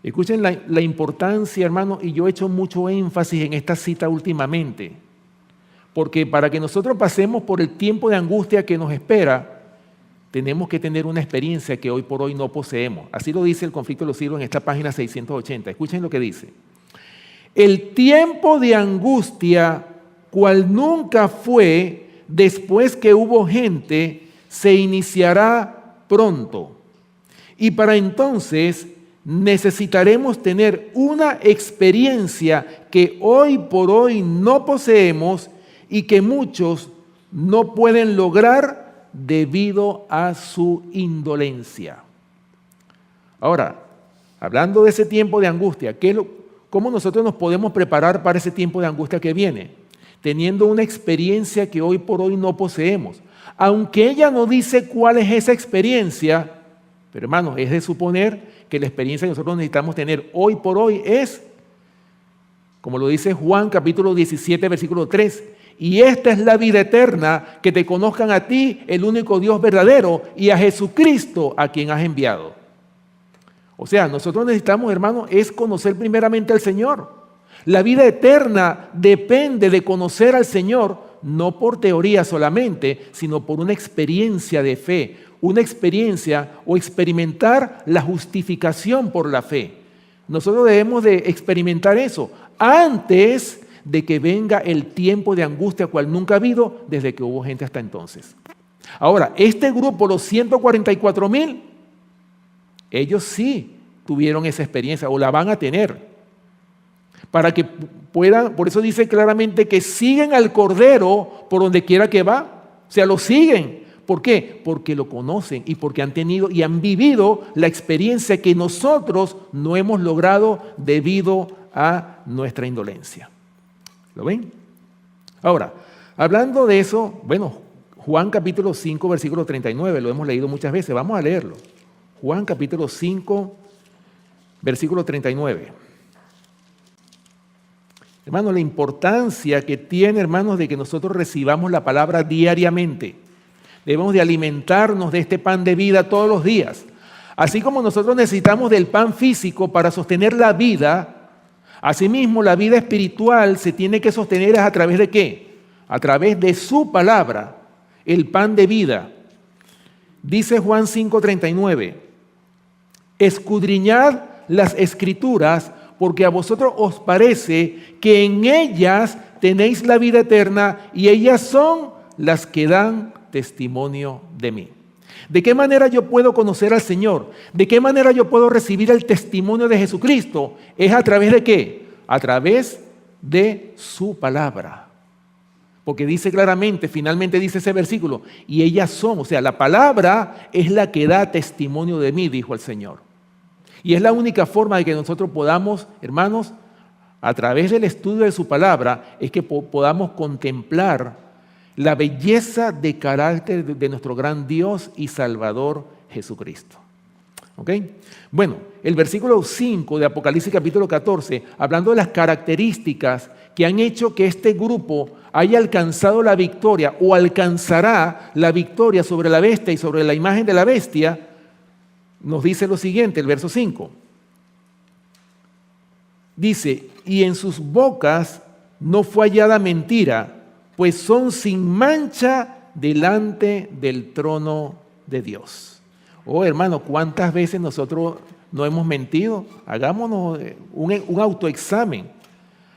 Escuchen la importancia, hermano, y yo he hecho mucho énfasis en esta cita últimamente, porque para que nosotros pasemos por el tiempo de angustia que nos espera, tenemos que tener una experiencia que hoy por hoy no poseemos. Así lo dice el conflicto de los siglos en esta página 680. Escuchen lo que dice. El tiempo de angustia, cual nunca fue después que hubo gente, se iniciará pronto. Y para entonces necesitaremos tener una experiencia que hoy por hoy no poseemos y que muchos no pueden lograr debido a su indolencia. Ahora, hablando de ese tiempo de angustia, ¿cómo nosotros nos podemos preparar para ese tiempo de angustia que viene? Teniendo una experiencia que hoy por hoy no poseemos. Aunque ella no dice cuál es esa experiencia, pero hermanos, es de suponer que la experiencia que nosotros necesitamos tener hoy por hoy es, como lo dice Juan capítulo 17, versículo 3, y esta es la vida eterna, que te conozcan a ti, el único Dios verdadero, y a Jesucristo a quien has enviado. O sea, nosotros necesitamos, hermanos, es conocer primeramente al Señor. La vida eterna depende de conocer al Señor, no por teoría solamente, sino por una experiencia de fe, una experiencia o experimentar la justificación por la fe. Nosotros debemos de experimentar eso antes de que venga el tiempo de angustia cual nunca ha habido desde que hubo gente hasta entonces. Ahora, este grupo, los 144,000, ellos sí tuvieron esa experiencia o la van a tener. Para que puedan, por eso dice claramente que siguen al Cordero por donde quiera que va. O sea, lo siguen. ¿Por qué? Porque lo conocen y porque han tenido y han vivido la experiencia que nosotros no hemos logrado debido a nuestra indolencia. ¿Lo ven? Ahora, hablando de eso, bueno, Juan capítulo 5, versículo 39, lo hemos leído muchas veces, vamos a leerlo. Juan capítulo 5, versículo 39. Hermanos, la importancia que tiene, hermanos, de que nosotros recibamos la palabra diariamente. Debemos de alimentarnos de este pan de vida todos los días. Así como nosotros necesitamos del pan físico para sostener la vida, asimismo la vida espiritual se tiene que sostener a través de ¿qué? A través de su palabra, el pan de vida. Dice Juan 5:39, escudriñad las escrituras, porque a vosotros os parece que en ellas tenéis la vida eterna y ellas son las que dan testimonio de mí. ¿De qué manera yo puedo conocer al Señor? ¿De qué manera yo puedo recibir el testimonio de Jesucristo? ¿Es a través de qué? A través de su palabra. Porque dice claramente, finalmente dice ese versículo, y ellas son, o sea, la palabra es la que da testimonio de mí, dijo el Señor. Y es la única forma de que nosotros podamos, hermanos, a través del estudio de su palabra, es que podamos contemplar la belleza de carácter de nuestro gran Dios y Salvador Jesucristo. ¿Ok? Bueno, el versículo 5 de Apocalipsis capítulo 14, hablando de las características que han hecho que este grupo haya alcanzado la victoria o alcanzará la victoria sobre la bestia y sobre la imagen de la bestia, nos dice lo siguiente, el verso 5. Dice, y en sus bocas no fue hallada mentira, pues son sin mancha delante del trono de Dios. Oh, hermano, ¿cuántas veces nosotros no hemos mentido? Hagámonos un autoexamen.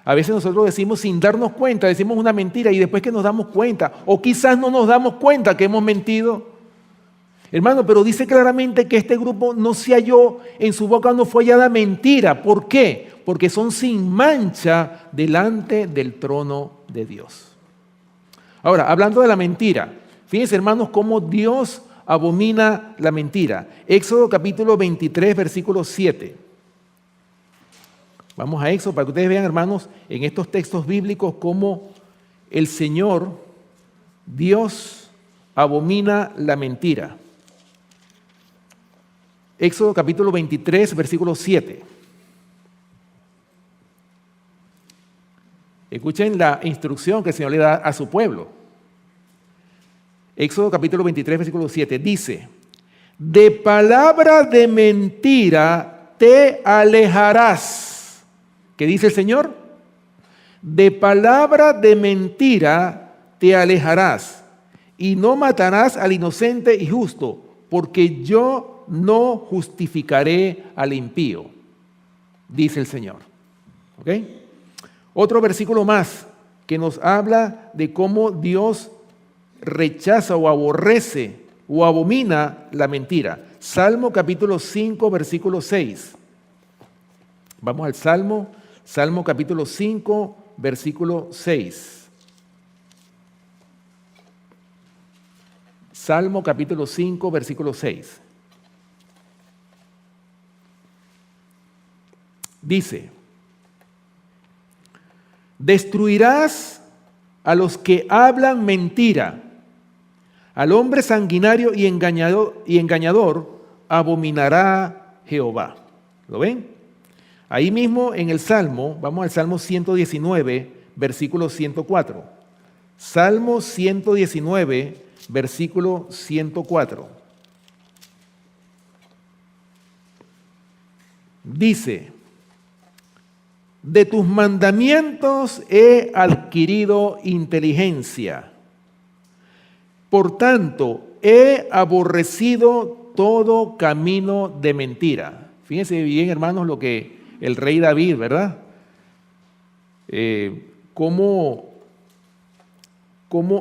A veces nosotros decimos sin darnos cuenta, decimos una mentira y después que nos damos cuenta, o quizás no nos damos cuenta que hemos mentido. Hermano, pero dice claramente que este grupo no se halló, en su boca no fue hallada mentira. ¿Por qué? Porque son sin mancha delante del trono de Dios. Ahora, hablando de la mentira, fíjense, hermanos, cómo Dios abomina la mentira. Éxodo capítulo 23, versículo 7. Vamos a Éxodo para que ustedes vean, hermanos, en estos textos bíblicos cómo el Señor, Dios, abomina la mentira. Éxodo capítulo 23, versículo 7. Escuchen la instrucción que el Señor le da a su pueblo. Éxodo capítulo 23, versículo 7. Dice, de palabra de mentira te alejarás. ¿Qué dice el Señor? De palabra de mentira te alejarás y no matarás al inocente y justo, porque yo no justificaré al impío, dice el Señor. ¿Ok? Otro versículo más que nos habla de cómo Dios rechaza o aborrece o abomina la mentira. Salmo capítulo 5, versículo 6. Vamos al Salmo capítulo 5, versículo 6. Salmo capítulo 5, versículo 6. Dice, destruirás a los que hablan mentira, al hombre sanguinario y engañador abominará Jehová. ¿Lo ven? Ahí mismo en el Salmo, vamos al Salmo 119, versículo 104. Salmo 119, versículo 104. Dice, de tus mandamientos he adquirido inteligencia. Por tanto, he aborrecido todo camino de mentira. Fíjense bien, hermanos, lo que el rey David, ¿verdad? Cómo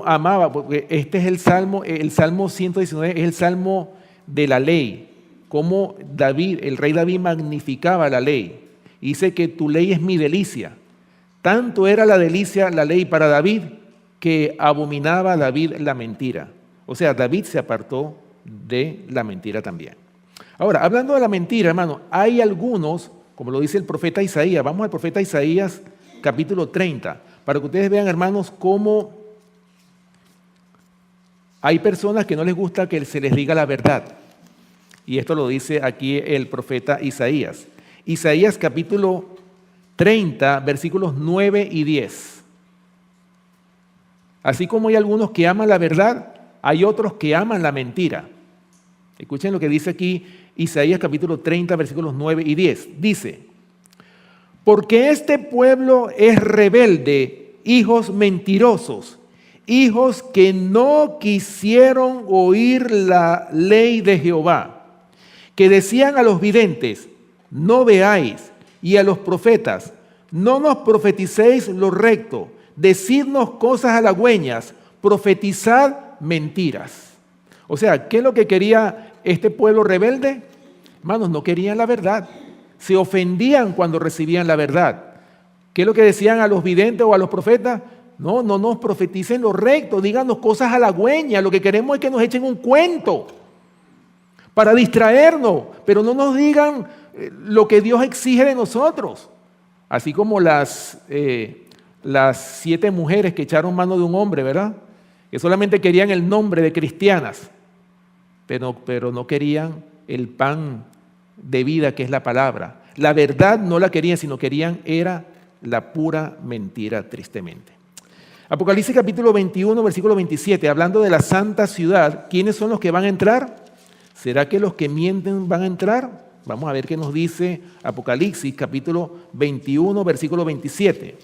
amaba, porque este es el Salmo 119 es el Salmo de la ley. Cómo David, el rey David magnificaba la ley. Dice que tu ley es mi delicia. Tanto era la delicia, la ley para David, que abominaba David la mentira. O sea, David se apartó de la mentira también. Ahora, hablando de la mentira, hermano, hay algunos, como lo dice el profeta Isaías, vamos al profeta Isaías capítulo 30, para que ustedes vean, hermanos, cómo hay personas que no les gusta que se les diga la verdad. Y esto lo dice aquí el profeta Isaías. Isaías capítulo 30, versículos 9 y 10. Así como hay algunos que aman la verdad, hay otros que aman la mentira. Escuchen lo que dice aquí Isaías capítulo 30, versículos 9 y 10. Dice: porque este pueblo es rebelde, hijos mentirosos, hijos que no quisieron oír la ley de Jehová, que decían a los videntes: no veáis, y a los profetas: no nos profeticéis lo recto, decidnos cosas halagüeñas, profetizad mentiras. O sea, ¿qué es lo que quería este pueblo rebelde? Hermanos, no querían la verdad. Se ofendían cuando recibían la verdad. ¿Qué es lo que decían a los videntes o a los profetas? No nos profeticen lo recto, díganos cosas halagüeñas. Lo que queremos es que nos echen un cuento para distraernos, pero no nos digan lo que Dios exige de nosotros. Así como las 7 mujeres que echaron mano de un hombre, ¿verdad? Que solamente querían el nombre de cristianas, pero no querían el pan de vida que es la palabra. La verdad no la querían, sino querían era la pura mentira, tristemente. Apocalipsis capítulo 21, versículo 27, hablando de la santa ciudad, ¿quiénes son los que van a entrar? ¿Será que los que mienten van a entrar? Vamos a ver qué nos dice Apocalipsis capítulo 21, versículo 27.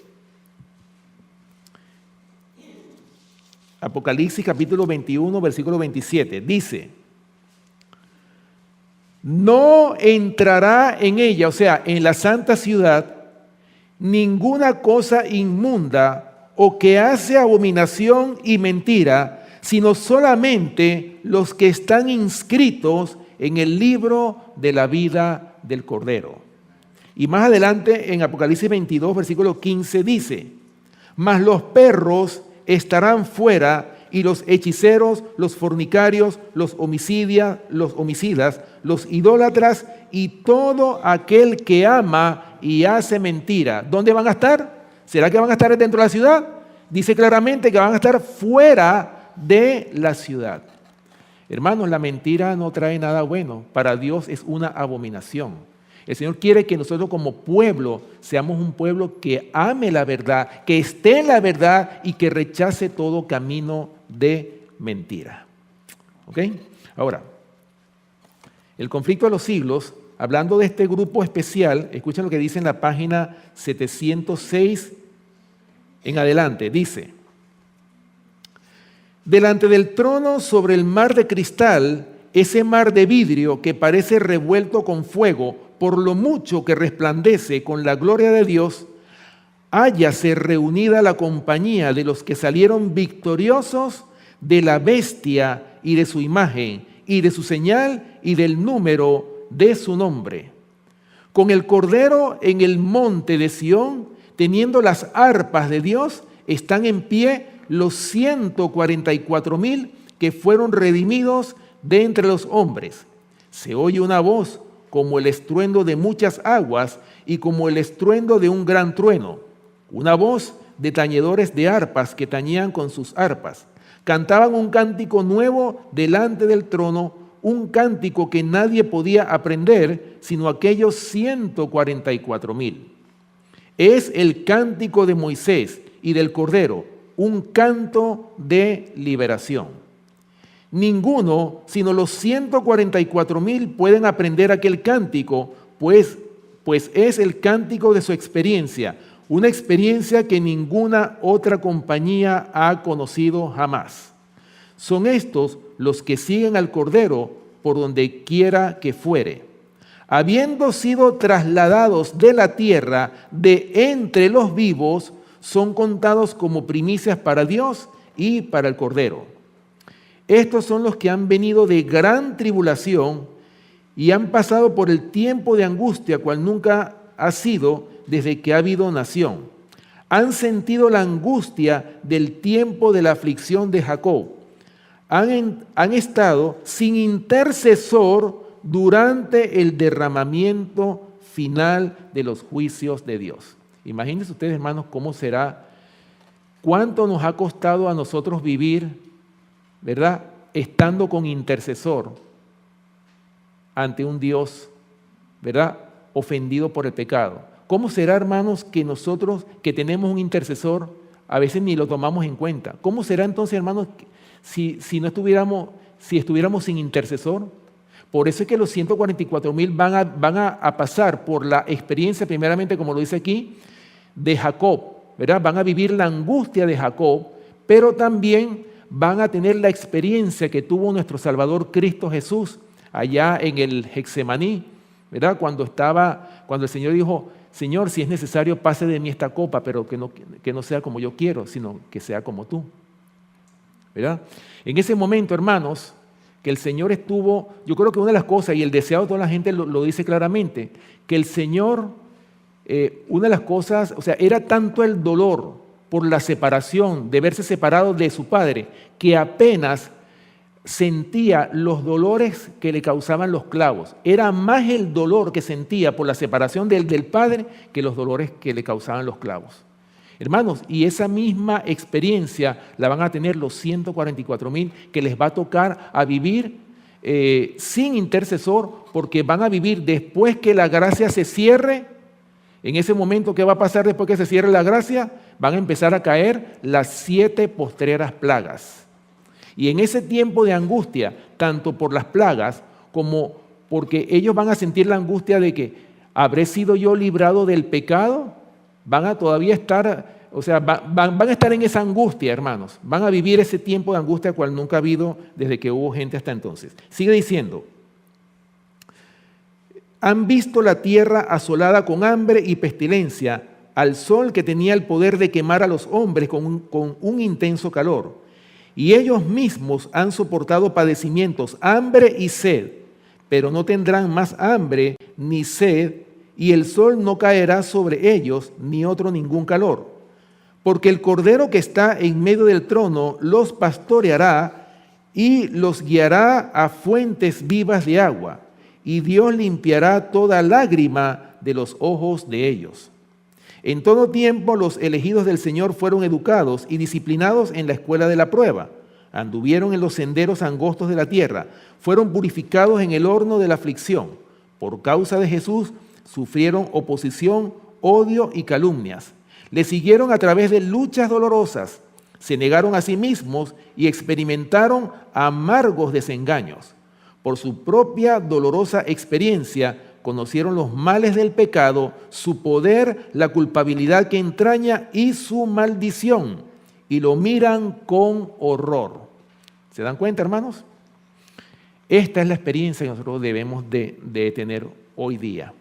Apocalipsis capítulo 21, versículo 27, dice: no entrará en ella, o sea, en la santa ciudad, ninguna cosa inmunda o que hace abominación y mentira, sino solamente los que están inscritos en el libro de la vida del Cordero. Y más adelante en Apocalipsis 22, versículo 15 dice: mas los perros estarán fuera, y los hechiceros, los fornicarios, los homicidas, los idólatras y todo aquel que ama y hace mentira. ¿Dónde van a estar? ¿Será que van a estar dentro de la ciudad? Dice claramente que van a estar fuera de la ciudad. Hermanos, la mentira no trae nada bueno. Para Dios es una abominación. El Señor quiere que nosotros como pueblo seamos un pueblo que ame la verdad, que esté en la verdad y que rechace todo camino de mentira. ¿Ok? Ahora, el conflicto de los siglos, hablando de este grupo especial, escuchen lo que dice en la página 706 en adelante. Dice: delante del trono sobre el mar de cristal, ese mar de vidrio que parece revuelto con fuego, por lo mucho que resplandece con la gloria de Dios, hállase reunida la compañía de los que salieron victoriosos de la bestia y de su imagen, y de su señal y del número de su nombre. Con el Cordero en el monte de Sión, teniendo las arpas de Dios, están en pie los 144,000 que fueron redimidos de entre los hombres. Se oye una voz como el estruendo de muchas aguas y como el estruendo de un gran trueno, una voz de tañedores de arpas que tañían con sus arpas. Cantaban un cántico nuevo delante del trono, un cántico que nadie podía aprender sino aquellos 144,000. Es el cántico de Moisés y del Cordero, un canto de liberación. Ninguno, sino los 144,000 pueden aprender aquel cántico, pues es el cántico de su experiencia, una experiencia que ninguna otra compañía ha conocido jamás. Son estos los que siguen al Cordero por donde quiera que fuere. Habiendo sido trasladados de la tierra de entre los vivos, son contados como primicias para Dios y para el Cordero. Estos son los que han venido de gran tribulación y han pasado por el tiempo de angustia, cual nunca ha sido desde que ha habido nación. Han sentido la angustia del tiempo de la aflicción de Jacob. Han estado sin intercesor durante el derramamiento final de los juicios de Dios. Imagínense ustedes, hermanos, cómo será, cuánto nos ha costado a nosotros vivir, ¿verdad?, estando con intercesor ante un Dios, ¿verdad?, ofendido por el pecado. ¿cómo será, hermanos, que nosotros que tenemos un intercesor a veces ni lo tomamos en cuenta? ¿Cómo será entonces, hermanos, si estuviéramos sin intercesor? Por eso es que los 144,000 van a pasar por la experiencia, primeramente, como lo dice aquí, de Jacob, ¿verdad? Van a vivir la angustia de Jacob, pero también van a tener la experiencia que tuvo nuestro Salvador Cristo Jesús allá en el Getsemaní, ¿verdad? Cuando el Señor dijo: Señor, si es necesario, pase de mí esta copa, pero que no sea como yo quiero, sino que sea como tú, ¿verdad? En ese momento, hermanos, que el Señor estuvo, yo creo que una de las cosas, y el deseado de toda la gente lo dice claramente, que el Señor, una de las cosas, o sea, era tanto el dolor por la separación, de verse separado de su Padre, que apenas sentía los dolores que le causaban los clavos. Era más el dolor que sentía por la separación del Padre que los dolores que le causaban los clavos. Hermanos, y esa misma experiencia la van a tener los 144,000 que les va a tocar a vivir sin intercesor, porque van a vivir después que la gracia se cierre. En ese momento, ¿qué va a pasar después que se cierre la gracia? Van a empezar a caer las 7 postreras plagas. Y en ese tiempo de angustia, tanto por las plagas como porque ellos van a sentir la angustia de que ¿habré sido yo librado del pecado? Van a todavía estar, o sea, van a estar en esa angustia, hermanos. Van a vivir ese tiempo de angustia cual nunca ha habido desde que hubo gente hasta entonces. Sigue diciendo: han visto la tierra asolada con hambre y pestilencia, al sol que tenía el poder de quemar a los hombres con un intenso calor. Y ellos mismos han soportado padecimientos, hambre y sed, pero no tendrán más hambre ni sed, y el sol no caerá sobre ellos, ni otro ningún calor. Porque el Cordero que está en medio del trono los pastoreará y los guiará a fuentes vivas de agua, y Dios limpiará toda lágrima de los ojos de ellos. En todo tiempo los elegidos del Señor fueron educados y disciplinados en la escuela de la prueba. Anduvieron en los senderos angostos de la tierra, fueron purificados en el horno de la aflicción. Por causa de Jesús sufrieron oposición, odio y calumnias. Le siguieron a través de luchas dolorosas, se negaron a sí mismos y experimentaron amargos desengaños. Por su propia dolorosa experiencia conocieron los males del pecado, su poder, la culpabilidad que entraña y su maldición, y lo miran con horror. ¿Se dan cuenta, hermanos? Esta es la experiencia que nosotros debemos de tener hoy día,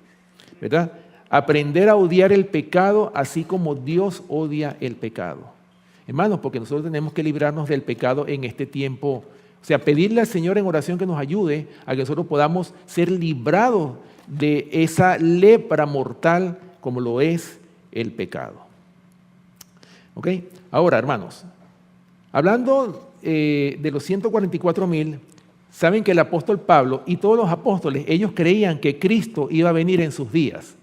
¿verdad? Aprender a odiar el pecado así como Dios odia el pecado. Hermanos, porque nosotros tenemos que librarnos del pecado en este tiempo. O sea, pedirle al Señor en oración que nos ayude a que nosotros podamos ser librados de esa lepra mortal como lo es el pecado. ¿Ok? Ahora, hermanos, hablando de los 144,000, saben que el apóstol Pablo y todos los apóstoles, ellos creían que Cristo iba a venir en sus días.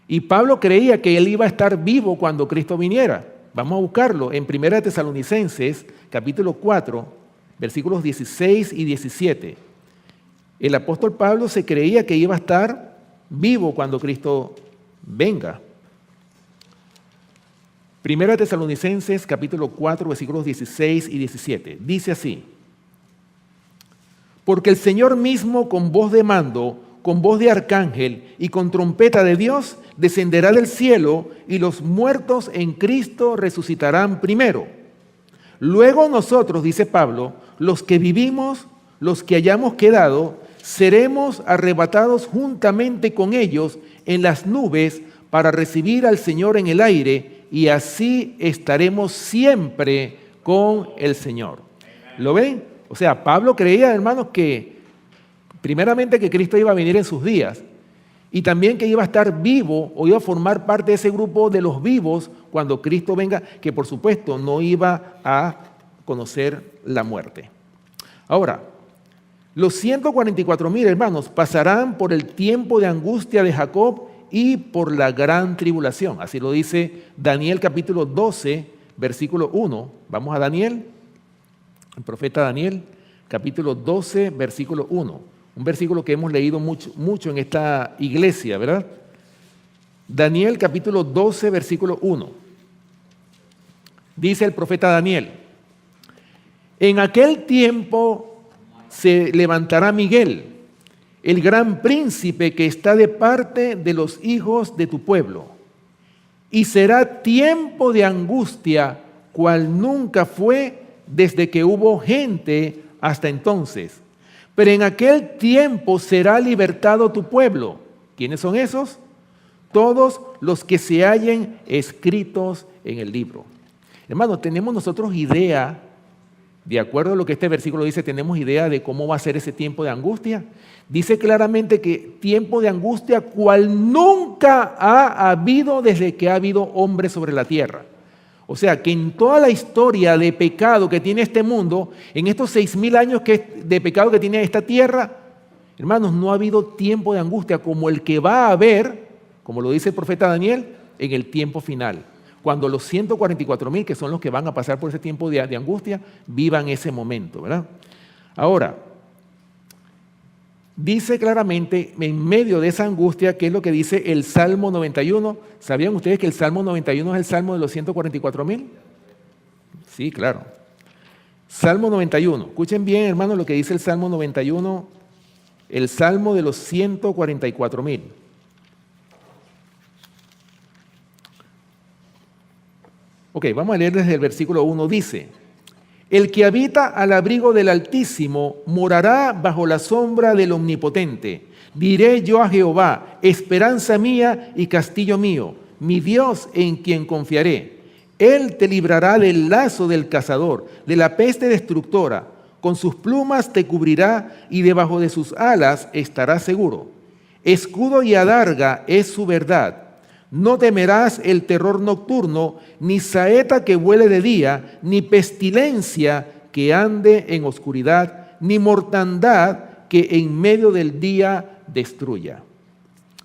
Y Pablo creía que él iba a estar vivo cuando Cristo viniera. Vamos a buscarlo en 1 Tesalonicenses, capítulo 4, versículos 16 y 17. El apóstol Pablo se creía que iba a estar vivo cuando Cristo venga. 1 Tesalonicenses, capítulo 4, versículos 16 y 17. Dice así: porque el Señor mismo, con voz de mando, con voz de arcángel y con trompeta de Dios, descenderá del cielo, y los muertos en Cristo resucitarán primero. Luego nosotros, dice Pablo, los que vivimos, los que hayamos quedado, seremos arrebatados juntamente con ellos en las nubes para recibir al Señor en el aire, y así estaremos siempre con el Señor. ¿Lo ven? O sea, Pablo creía, hermanos, que primeramente que Cristo iba a venir en sus días, y también que iba a estar vivo o iba a formar parte de ese grupo de los vivos cuando Cristo venga, que por supuesto no iba a conocer la muerte. Ahora, los 144,000 hermanos pasarán por el tiempo de angustia de Jacob y por la gran tribulación. Así lo dice Daniel capítulo 12, versículo 1. Vamos a Daniel, el profeta Daniel, capítulo 12, versículo 1. Un versículo que hemos leído mucho en esta iglesia, ¿verdad? Daniel capítulo 12, versículo 1. Dice el profeta Daniel: en aquel tiempo se levantará Miguel, el gran príncipe que está de parte de los hijos de tu pueblo, y será tiempo de angustia cual nunca fue desde que hubo gente hasta entonces. Pero en aquel tiempo será libertado tu pueblo. ¿Quiénes son esos? Todos los que se hallen escritos en el libro. Hermanos, tenemos nosotros idea, de acuerdo a lo que este versículo dice, tenemos idea de cómo va a ser ese tiempo de angustia. Dice claramente que tiempo de angustia cual nunca ha habido desde que ha habido hombre sobre la tierra. O sea, que en toda la historia de pecado que tiene este mundo, en estos 6,000 años de pecado que tiene esta tierra, hermanos, no ha habido tiempo de angustia como el que va a haber, como lo dice el profeta Daniel, en el tiempo final. Cuando los 144,000, que son los que van a pasar por ese tiempo de angustia, vivan ese momento, ¿verdad? Ahora, dice claramente, en medio de esa angustia, ¿qué es lo que dice el Salmo 91? ¿Sabían ustedes que el Salmo 91 es el Salmo de los 144,000? Sí, claro. Salmo 91. Escuchen bien, hermanos, lo que dice el Salmo 91, el Salmo de los 144,000. Ok, vamos a leer desde el versículo 1. Dice: el que habita al abrigo del Altísimo morará bajo la sombra del Omnipotente. Diré yo a Jehová, esperanza mía y castillo mío, mi Dios en quien confiaré. Él te librará del lazo del cazador, de la peste destructora. Con sus plumas te cubrirá y debajo de sus alas estarás seguro. Escudo y adarga es su verdad. No temerás el terror nocturno, ni saeta que vuele de día, ni pestilencia que ande en oscuridad, ni mortandad que en medio del día destruya.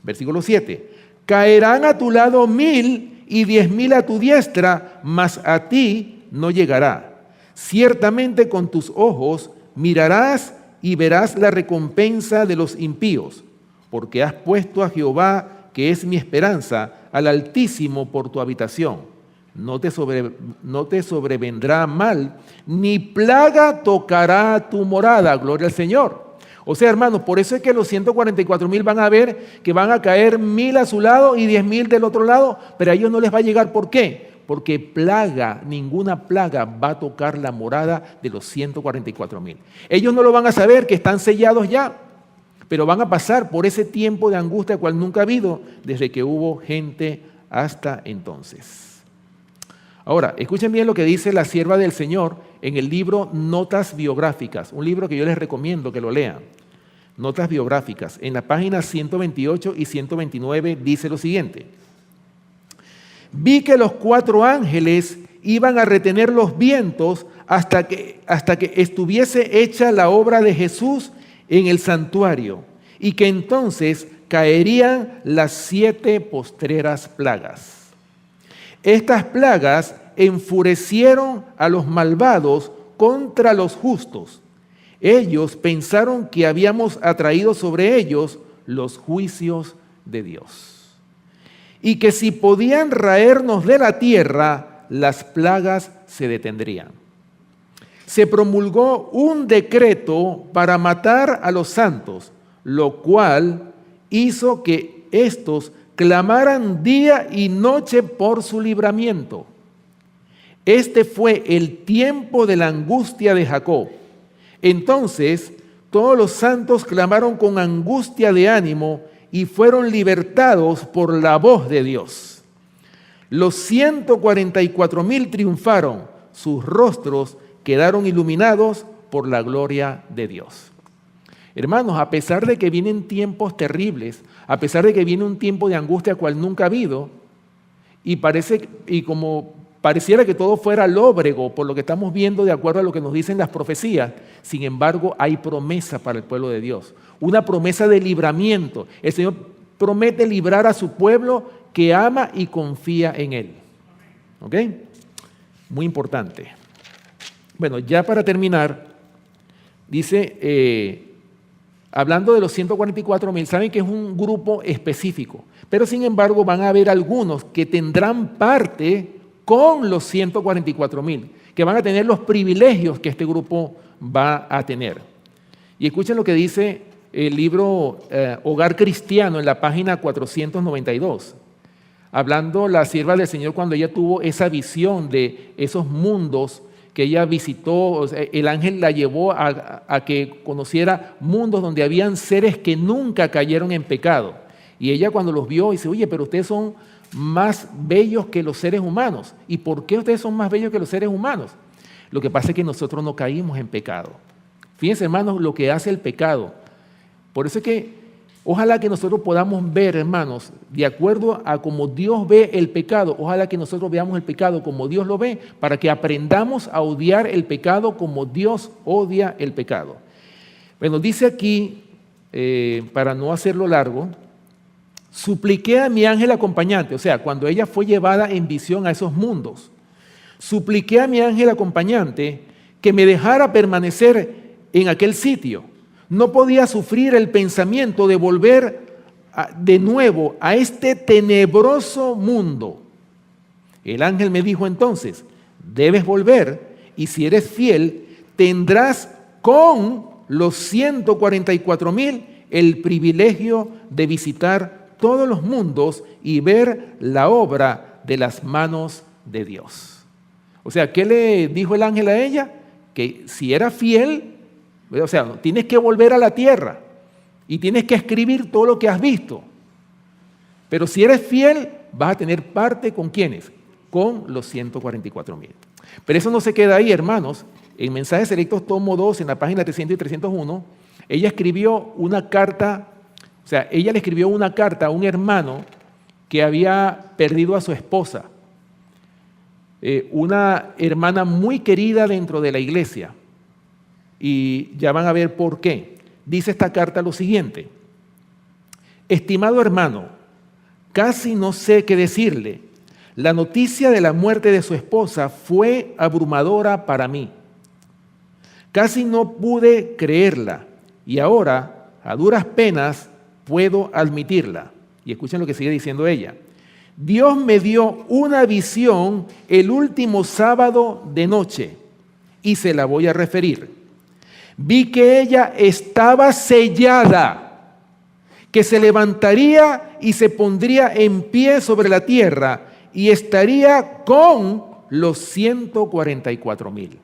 Versículo 7. Caerán a tu lado 1,000 y 10,000 a tu diestra, mas a ti no llegará. Ciertamente con tus ojos mirarás y verás la recompensa de los impíos, porque has puesto a Jehová, que es mi esperanza, al Altísimo por tu habitación. No te sobrevendrá mal, ni plaga tocará tu morada. Gloria al Señor. O sea, hermanos, por eso es que los 144,000 van a ver que van a caer 1,000 a su lado y 10,000 del otro lado, pero a ellos no les va a llegar. ¿Por qué? Porque ninguna plaga va a tocar la morada de los 144,000. Ellos no lo van a saber, que están sellados ya, pero van a pasar por ese tiempo de angustia cual nunca ha habido desde que hubo gente hasta entonces. Ahora, escuchen bien lo que dice la sierva del Señor en el libro Notas Biográficas, un libro que yo les recomiendo que lo lean. Notas Biográficas, en la página 128 y 129 dice lo siguiente: vi que los 4 ángeles iban a retener los vientos hasta que estuviese hecha la obra de Jesús en el santuario, y que entonces caerían las 7 postreras plagas. Estas plagas enfurecieron a los malvados contra los justos. Ellos pensaron que habíamos atraído sobre ellos los juicios de Dios, y que si podían raernos de la tierra, las plagas se detendrían. Se promulgó un decreto para matar a los santos, lo cual hizo que éstos clamaran día y noche por su libramiento. Este fue el tiempo de la angustia de Jacob. Entonces todos los santos clamaron con angustia de ánimo y fueron libertados por la voz de Dios. Los 144,000 triunfaron, sus rostros quedaron iluminados por la gloria de Dios. Hermanos, a pesar de que vienen tiempos terribles, a pesar de que viene un tiempo de angustia cual nunca ha habido, y como pareciera que todo fuera lóbrego por lo que estamos viendo de acuerdo a lo que nos dicen las profecías, sin embargo hay promesa para el pueblo de Dios, una promesa de libramiento. El Señor promete librar a su pueblo que ama y confía en Él. ¿Ok? Muy importante. Bueno, ya para terminar, dice hablando de los 144,000, saben que es un grupo específico, pero sin embargo van a haber algunos que tendrán parte con los 144,000, que van a tener los privilegios que este grupo va a tener. Y escuchen lo que dice el libro Hogar Cristiano en la página 492. Hablando la sierva del Señor cuando ella tuvo esa visión de esos mundos que ella visitó, o sea, el ángel la llevó a que conociera mundos donde habían seres que nunca cayeron en pecado. Y ella cuando los vio dice, oye, pero ustedes son más bellos que los seres humanos. ¿Y por qué ustedes son más bellos que los seres humanos? Lo que pasa es que nosotros no caímos en pecado. Fíjense, hermanos, lo que hace el pecado. Por eso es que ojalá que nosotros podamos ver, hermanos, de acuerdo a cómo Dios ve el pecado, ojalá que nosotros veamos el pecado como Dios lo ve, para que aprendamos a odiar el pecado como Dios odia el pecado. Bueno, dice aquí, para no hacerlo largo, supliqué a mi ángel acompañante, o sea, cuando ella fue llevada en visión a esos mundos, supliqué a mi ángel acompañante que me dejara permanecer en aquel sitio. No podía sufrir el pensamiento de volver de nuevo a este tenebroso mundo. El ángel me dijo entonces, debes volver y si eres fiel, tendrás con los 144,000 el privilegio de visitar todos los mundos y ver la obra de las manos de Dios. O sea, ¿qué le dijo el ángel a ella? Que si era fiel, o sea, tienes que volver a la tierra y tienes que escribir todo lo que has visto. Pero si eres fiel, vas a tener parte ¿con quiénes? Con los 144,000. Pero eso no se queda ahí, hermanos. En Mensajes Selectos, tomo 2, en la página 300 y 301, ella escribió una carta, o sea, ella le escribió una carta a un hermano que había perdido a su esposa. Una hermana muy querida dentro de la iglesia. Y ya van a ver por qué. Dice esta carta lo siguiente: estimado hermano, casi no sé qué decirle. La noticia de la muerte de su esposa fue abrumadora para mí. Casi no pude creerla y ahora, a duras penas, puedo admitirla. Y escuchen lo que sigue diciendo ella. Dios me dio una visión el último sábado de noche y se la voy a referir. Vi que ella estaba sellada, que se levantaría y se pondría en pie sobre la tierra y estaría con los 144,000.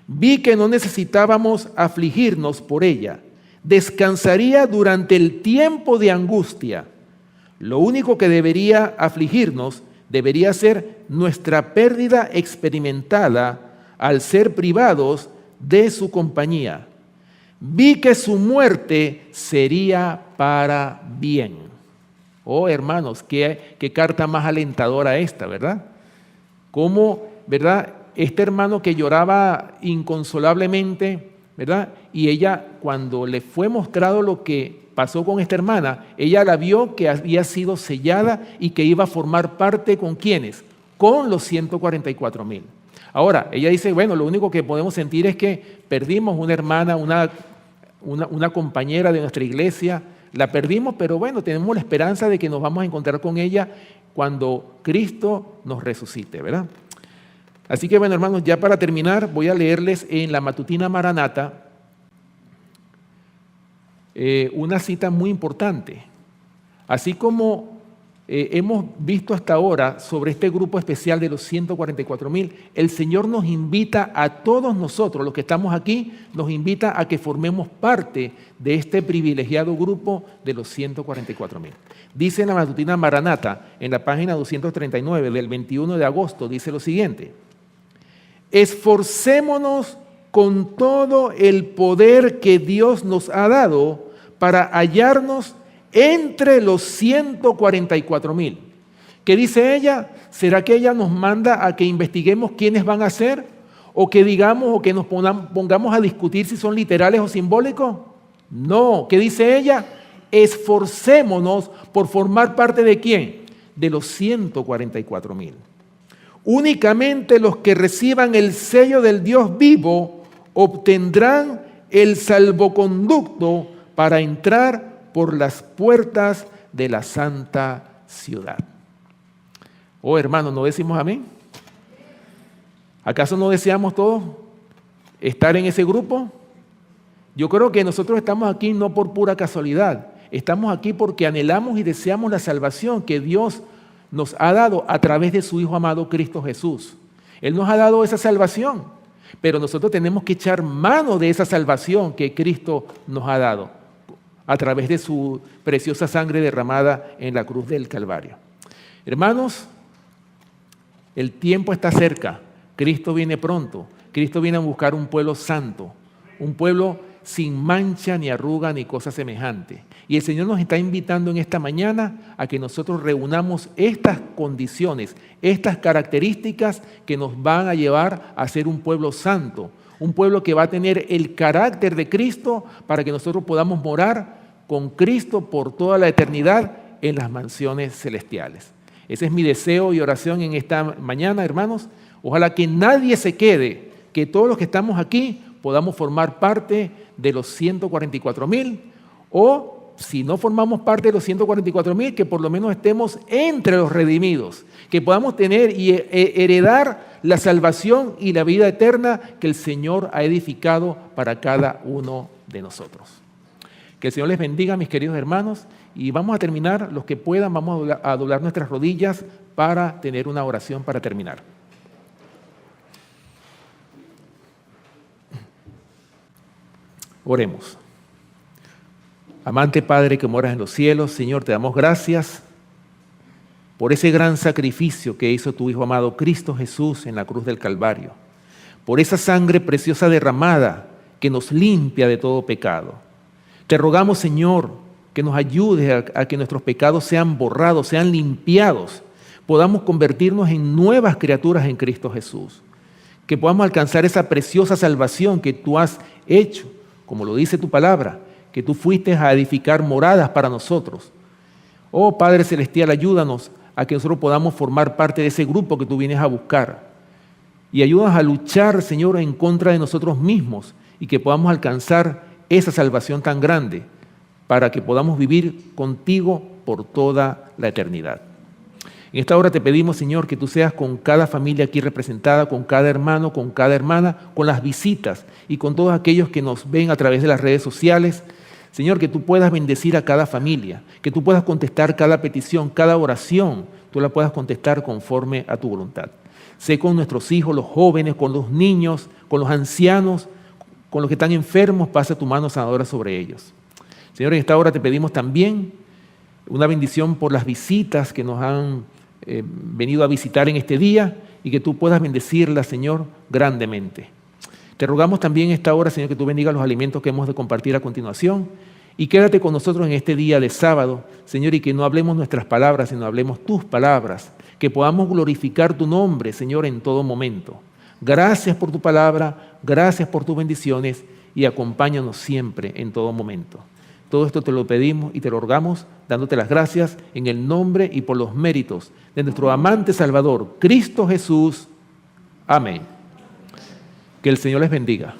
Vi que no necesitábamos afligirnos por ella, descansaría durante el tiempo de angustia. Lo único que debería afligirnos debería ser nuestra pérdida experimentada al ser privados de su compañía. Vi que su muerte sería para bien. Oh, hermanos, qué carta más alentadora esta, ¿verdad? Cómo, ¿verdad? Este hermano que lloraba inconsolablemente, ¿verdad? Y ella, cuando le fue mostrado lo que pasó con esta hermana, ella la vio que había sido sellada y que iba a formar parte ¿con quiénes? Con los 144,000. Ahora, ella dice, bueno, lo único que podemos sentir es que perdimos una hermana, una compañera de nuestra iglesia, la perdimos, pero bueno, tenemos la esperanza de que nos vamos a encontrar con ella cuando Cristo nos resucite, ¿verdad? Así que bueno, hermanos, ya para terminar, voy a leerles en la Matutina Maranata una cita muy importante. Así como hemos visto hasta ahora sobre este grupo especial de los 144,000, el Señor nos invita a todos nosotros, los que estamos aquí, nos invita a que formemos parte de este privilegiado grupo de los 144,000. Dice en la Matutina Maranata, en la página 239 del 21 de agosto, dice lo siguiente: esforcémonos con todo el poder que Dios nos ha dado para hallarnos entre los 144,000. ¿Qué dice ella? ¿Será que ella nos manda a que investiguemos quiénes van a ser? ¿O que digamos o que nos pongamos a discutir si son literales o simbólicos? No. ¿Qué dice ella? Esforcémonos por formar parte ¿de quién? De los 144,000. Únicamente los que reciban el sello del Dios vivo obtendrán el salvoconducto para entrar por las puertas de la santa ciudad. Oh, hermanos, ¿no decimos amén? ¿Acaso no deseamos todos estar en ese grupo? Yo creo que nosotros estamos aquí no por pura casualidad. Estamos aquí porque anhelamos y deseamos la salvación que Dios nos ha dado a través de su Hijo amado Cristo Jesús. Él nos ha dado esa salvación, pero nosotros tenemos que echar mano de esa salvación que Cristo nos ha dado a través de su preciosa sangre derramada en la cruz del Calvario. Hermanos, el tiempo está cerca. Cristo viene pronto. Cristo viene a buscar un pueblo santo, un pueblo sin mancha, ni arruga, ni cosa semejante. Y el Señor nos está invitando en esta mañana a que nosotros reunamos estas condiciones, estas características que nos van a llevar a ser un pueblo santo, un pueblo que va a tener el carácter de Cristo para que nosotros podamos morar con Cristo por toda la eternidad en las mansiones celestiales. Ese es mi deseo y oración en esta mañana, hermanos. Ojalá que nadie se quede, que todos los que estamos aquí podamos formar parte de los 144,000, o si no formamos parte de los 144,000, que por lo menos estemos entre los redimidos, que podamos tener y heredar la salvación y la vida eterna que el Señor ha edificado para cada uno de nosotros. Que el Señor les bendiga, mis queridos hermanos, y vamos a terminar, los que puedan, vamos a doblar nuestras rodillas para tener una oración para terminar. Oremos. Amante Padre que moras en los cielos, Señor, te damos gracias por ese gran sacrificio que hizo tu Hijo amado Cristo Jesús en la cruz del Calvario, por esa sangre preciosa derramada que nos limpia de todo pecado. Te rogamos, Señor, que nos ayudes a que nuestros pecados sean borrados, sean limpiados, podamos convertirnos en nuevas criaturas en Cristo Jesús, que podamos alcanzar esa preciosa salvación que tú has hecho, como lo dice tu palabra, que tú fuiste a edificar moradas para nosotros. Oh Padre Celestial, ayúdanos a que nosotros podamos formar parte de ese grupo que tú vienes a buscar. Y ayúdanos a luchar, Señor, en contra de nosotros mismos y que podamos alcanzar esa salvación tan grande para que podamos vivir contigo por toda la eternidad. En esta hora te pedimos, Señor, que tú seas con cada familia aquí representada, con cada hermano, con cada hermana, con las visitas y con todos aquellos que nos ven a través de las redes sociales. Señor, que tú puedas bendecir a cada familia, que tú puedas contestar cada petición, cada oración, tú la puedas contestar conforme a tu voluntad. Sé con nuestros hijos, los jóvenes, con los niños, con los ancianos, con los que están enfermos, pasa tu mano sanadora sobre ellos. Señor, en esta hora te pedimos también una bendición por las visitas que nos han venido a visitar en este día y que tú puedas bendecirlas, Señor, grandemente. Te rogamos también en esta hora, Señor, que tú bendigas los alimentos que hemos de compartir a continuación y quédate con nosotros en este día de sábado, Señor, y que no hablemos nuestras palabras, sino hablemos tus palabras, que podamos glorificar tu nombre, Señor, en todo momento. Gracias por tu palabra, gracias por tus bendiciones y acompáñanos siempre en todo momento. Todo esto te lo pedimos y te lo rogamos, dándote las gracias en el nombre y por los méritos de nuestro amante Salvador, Cristo Jesús. Amén. Que el Señor les bendiga.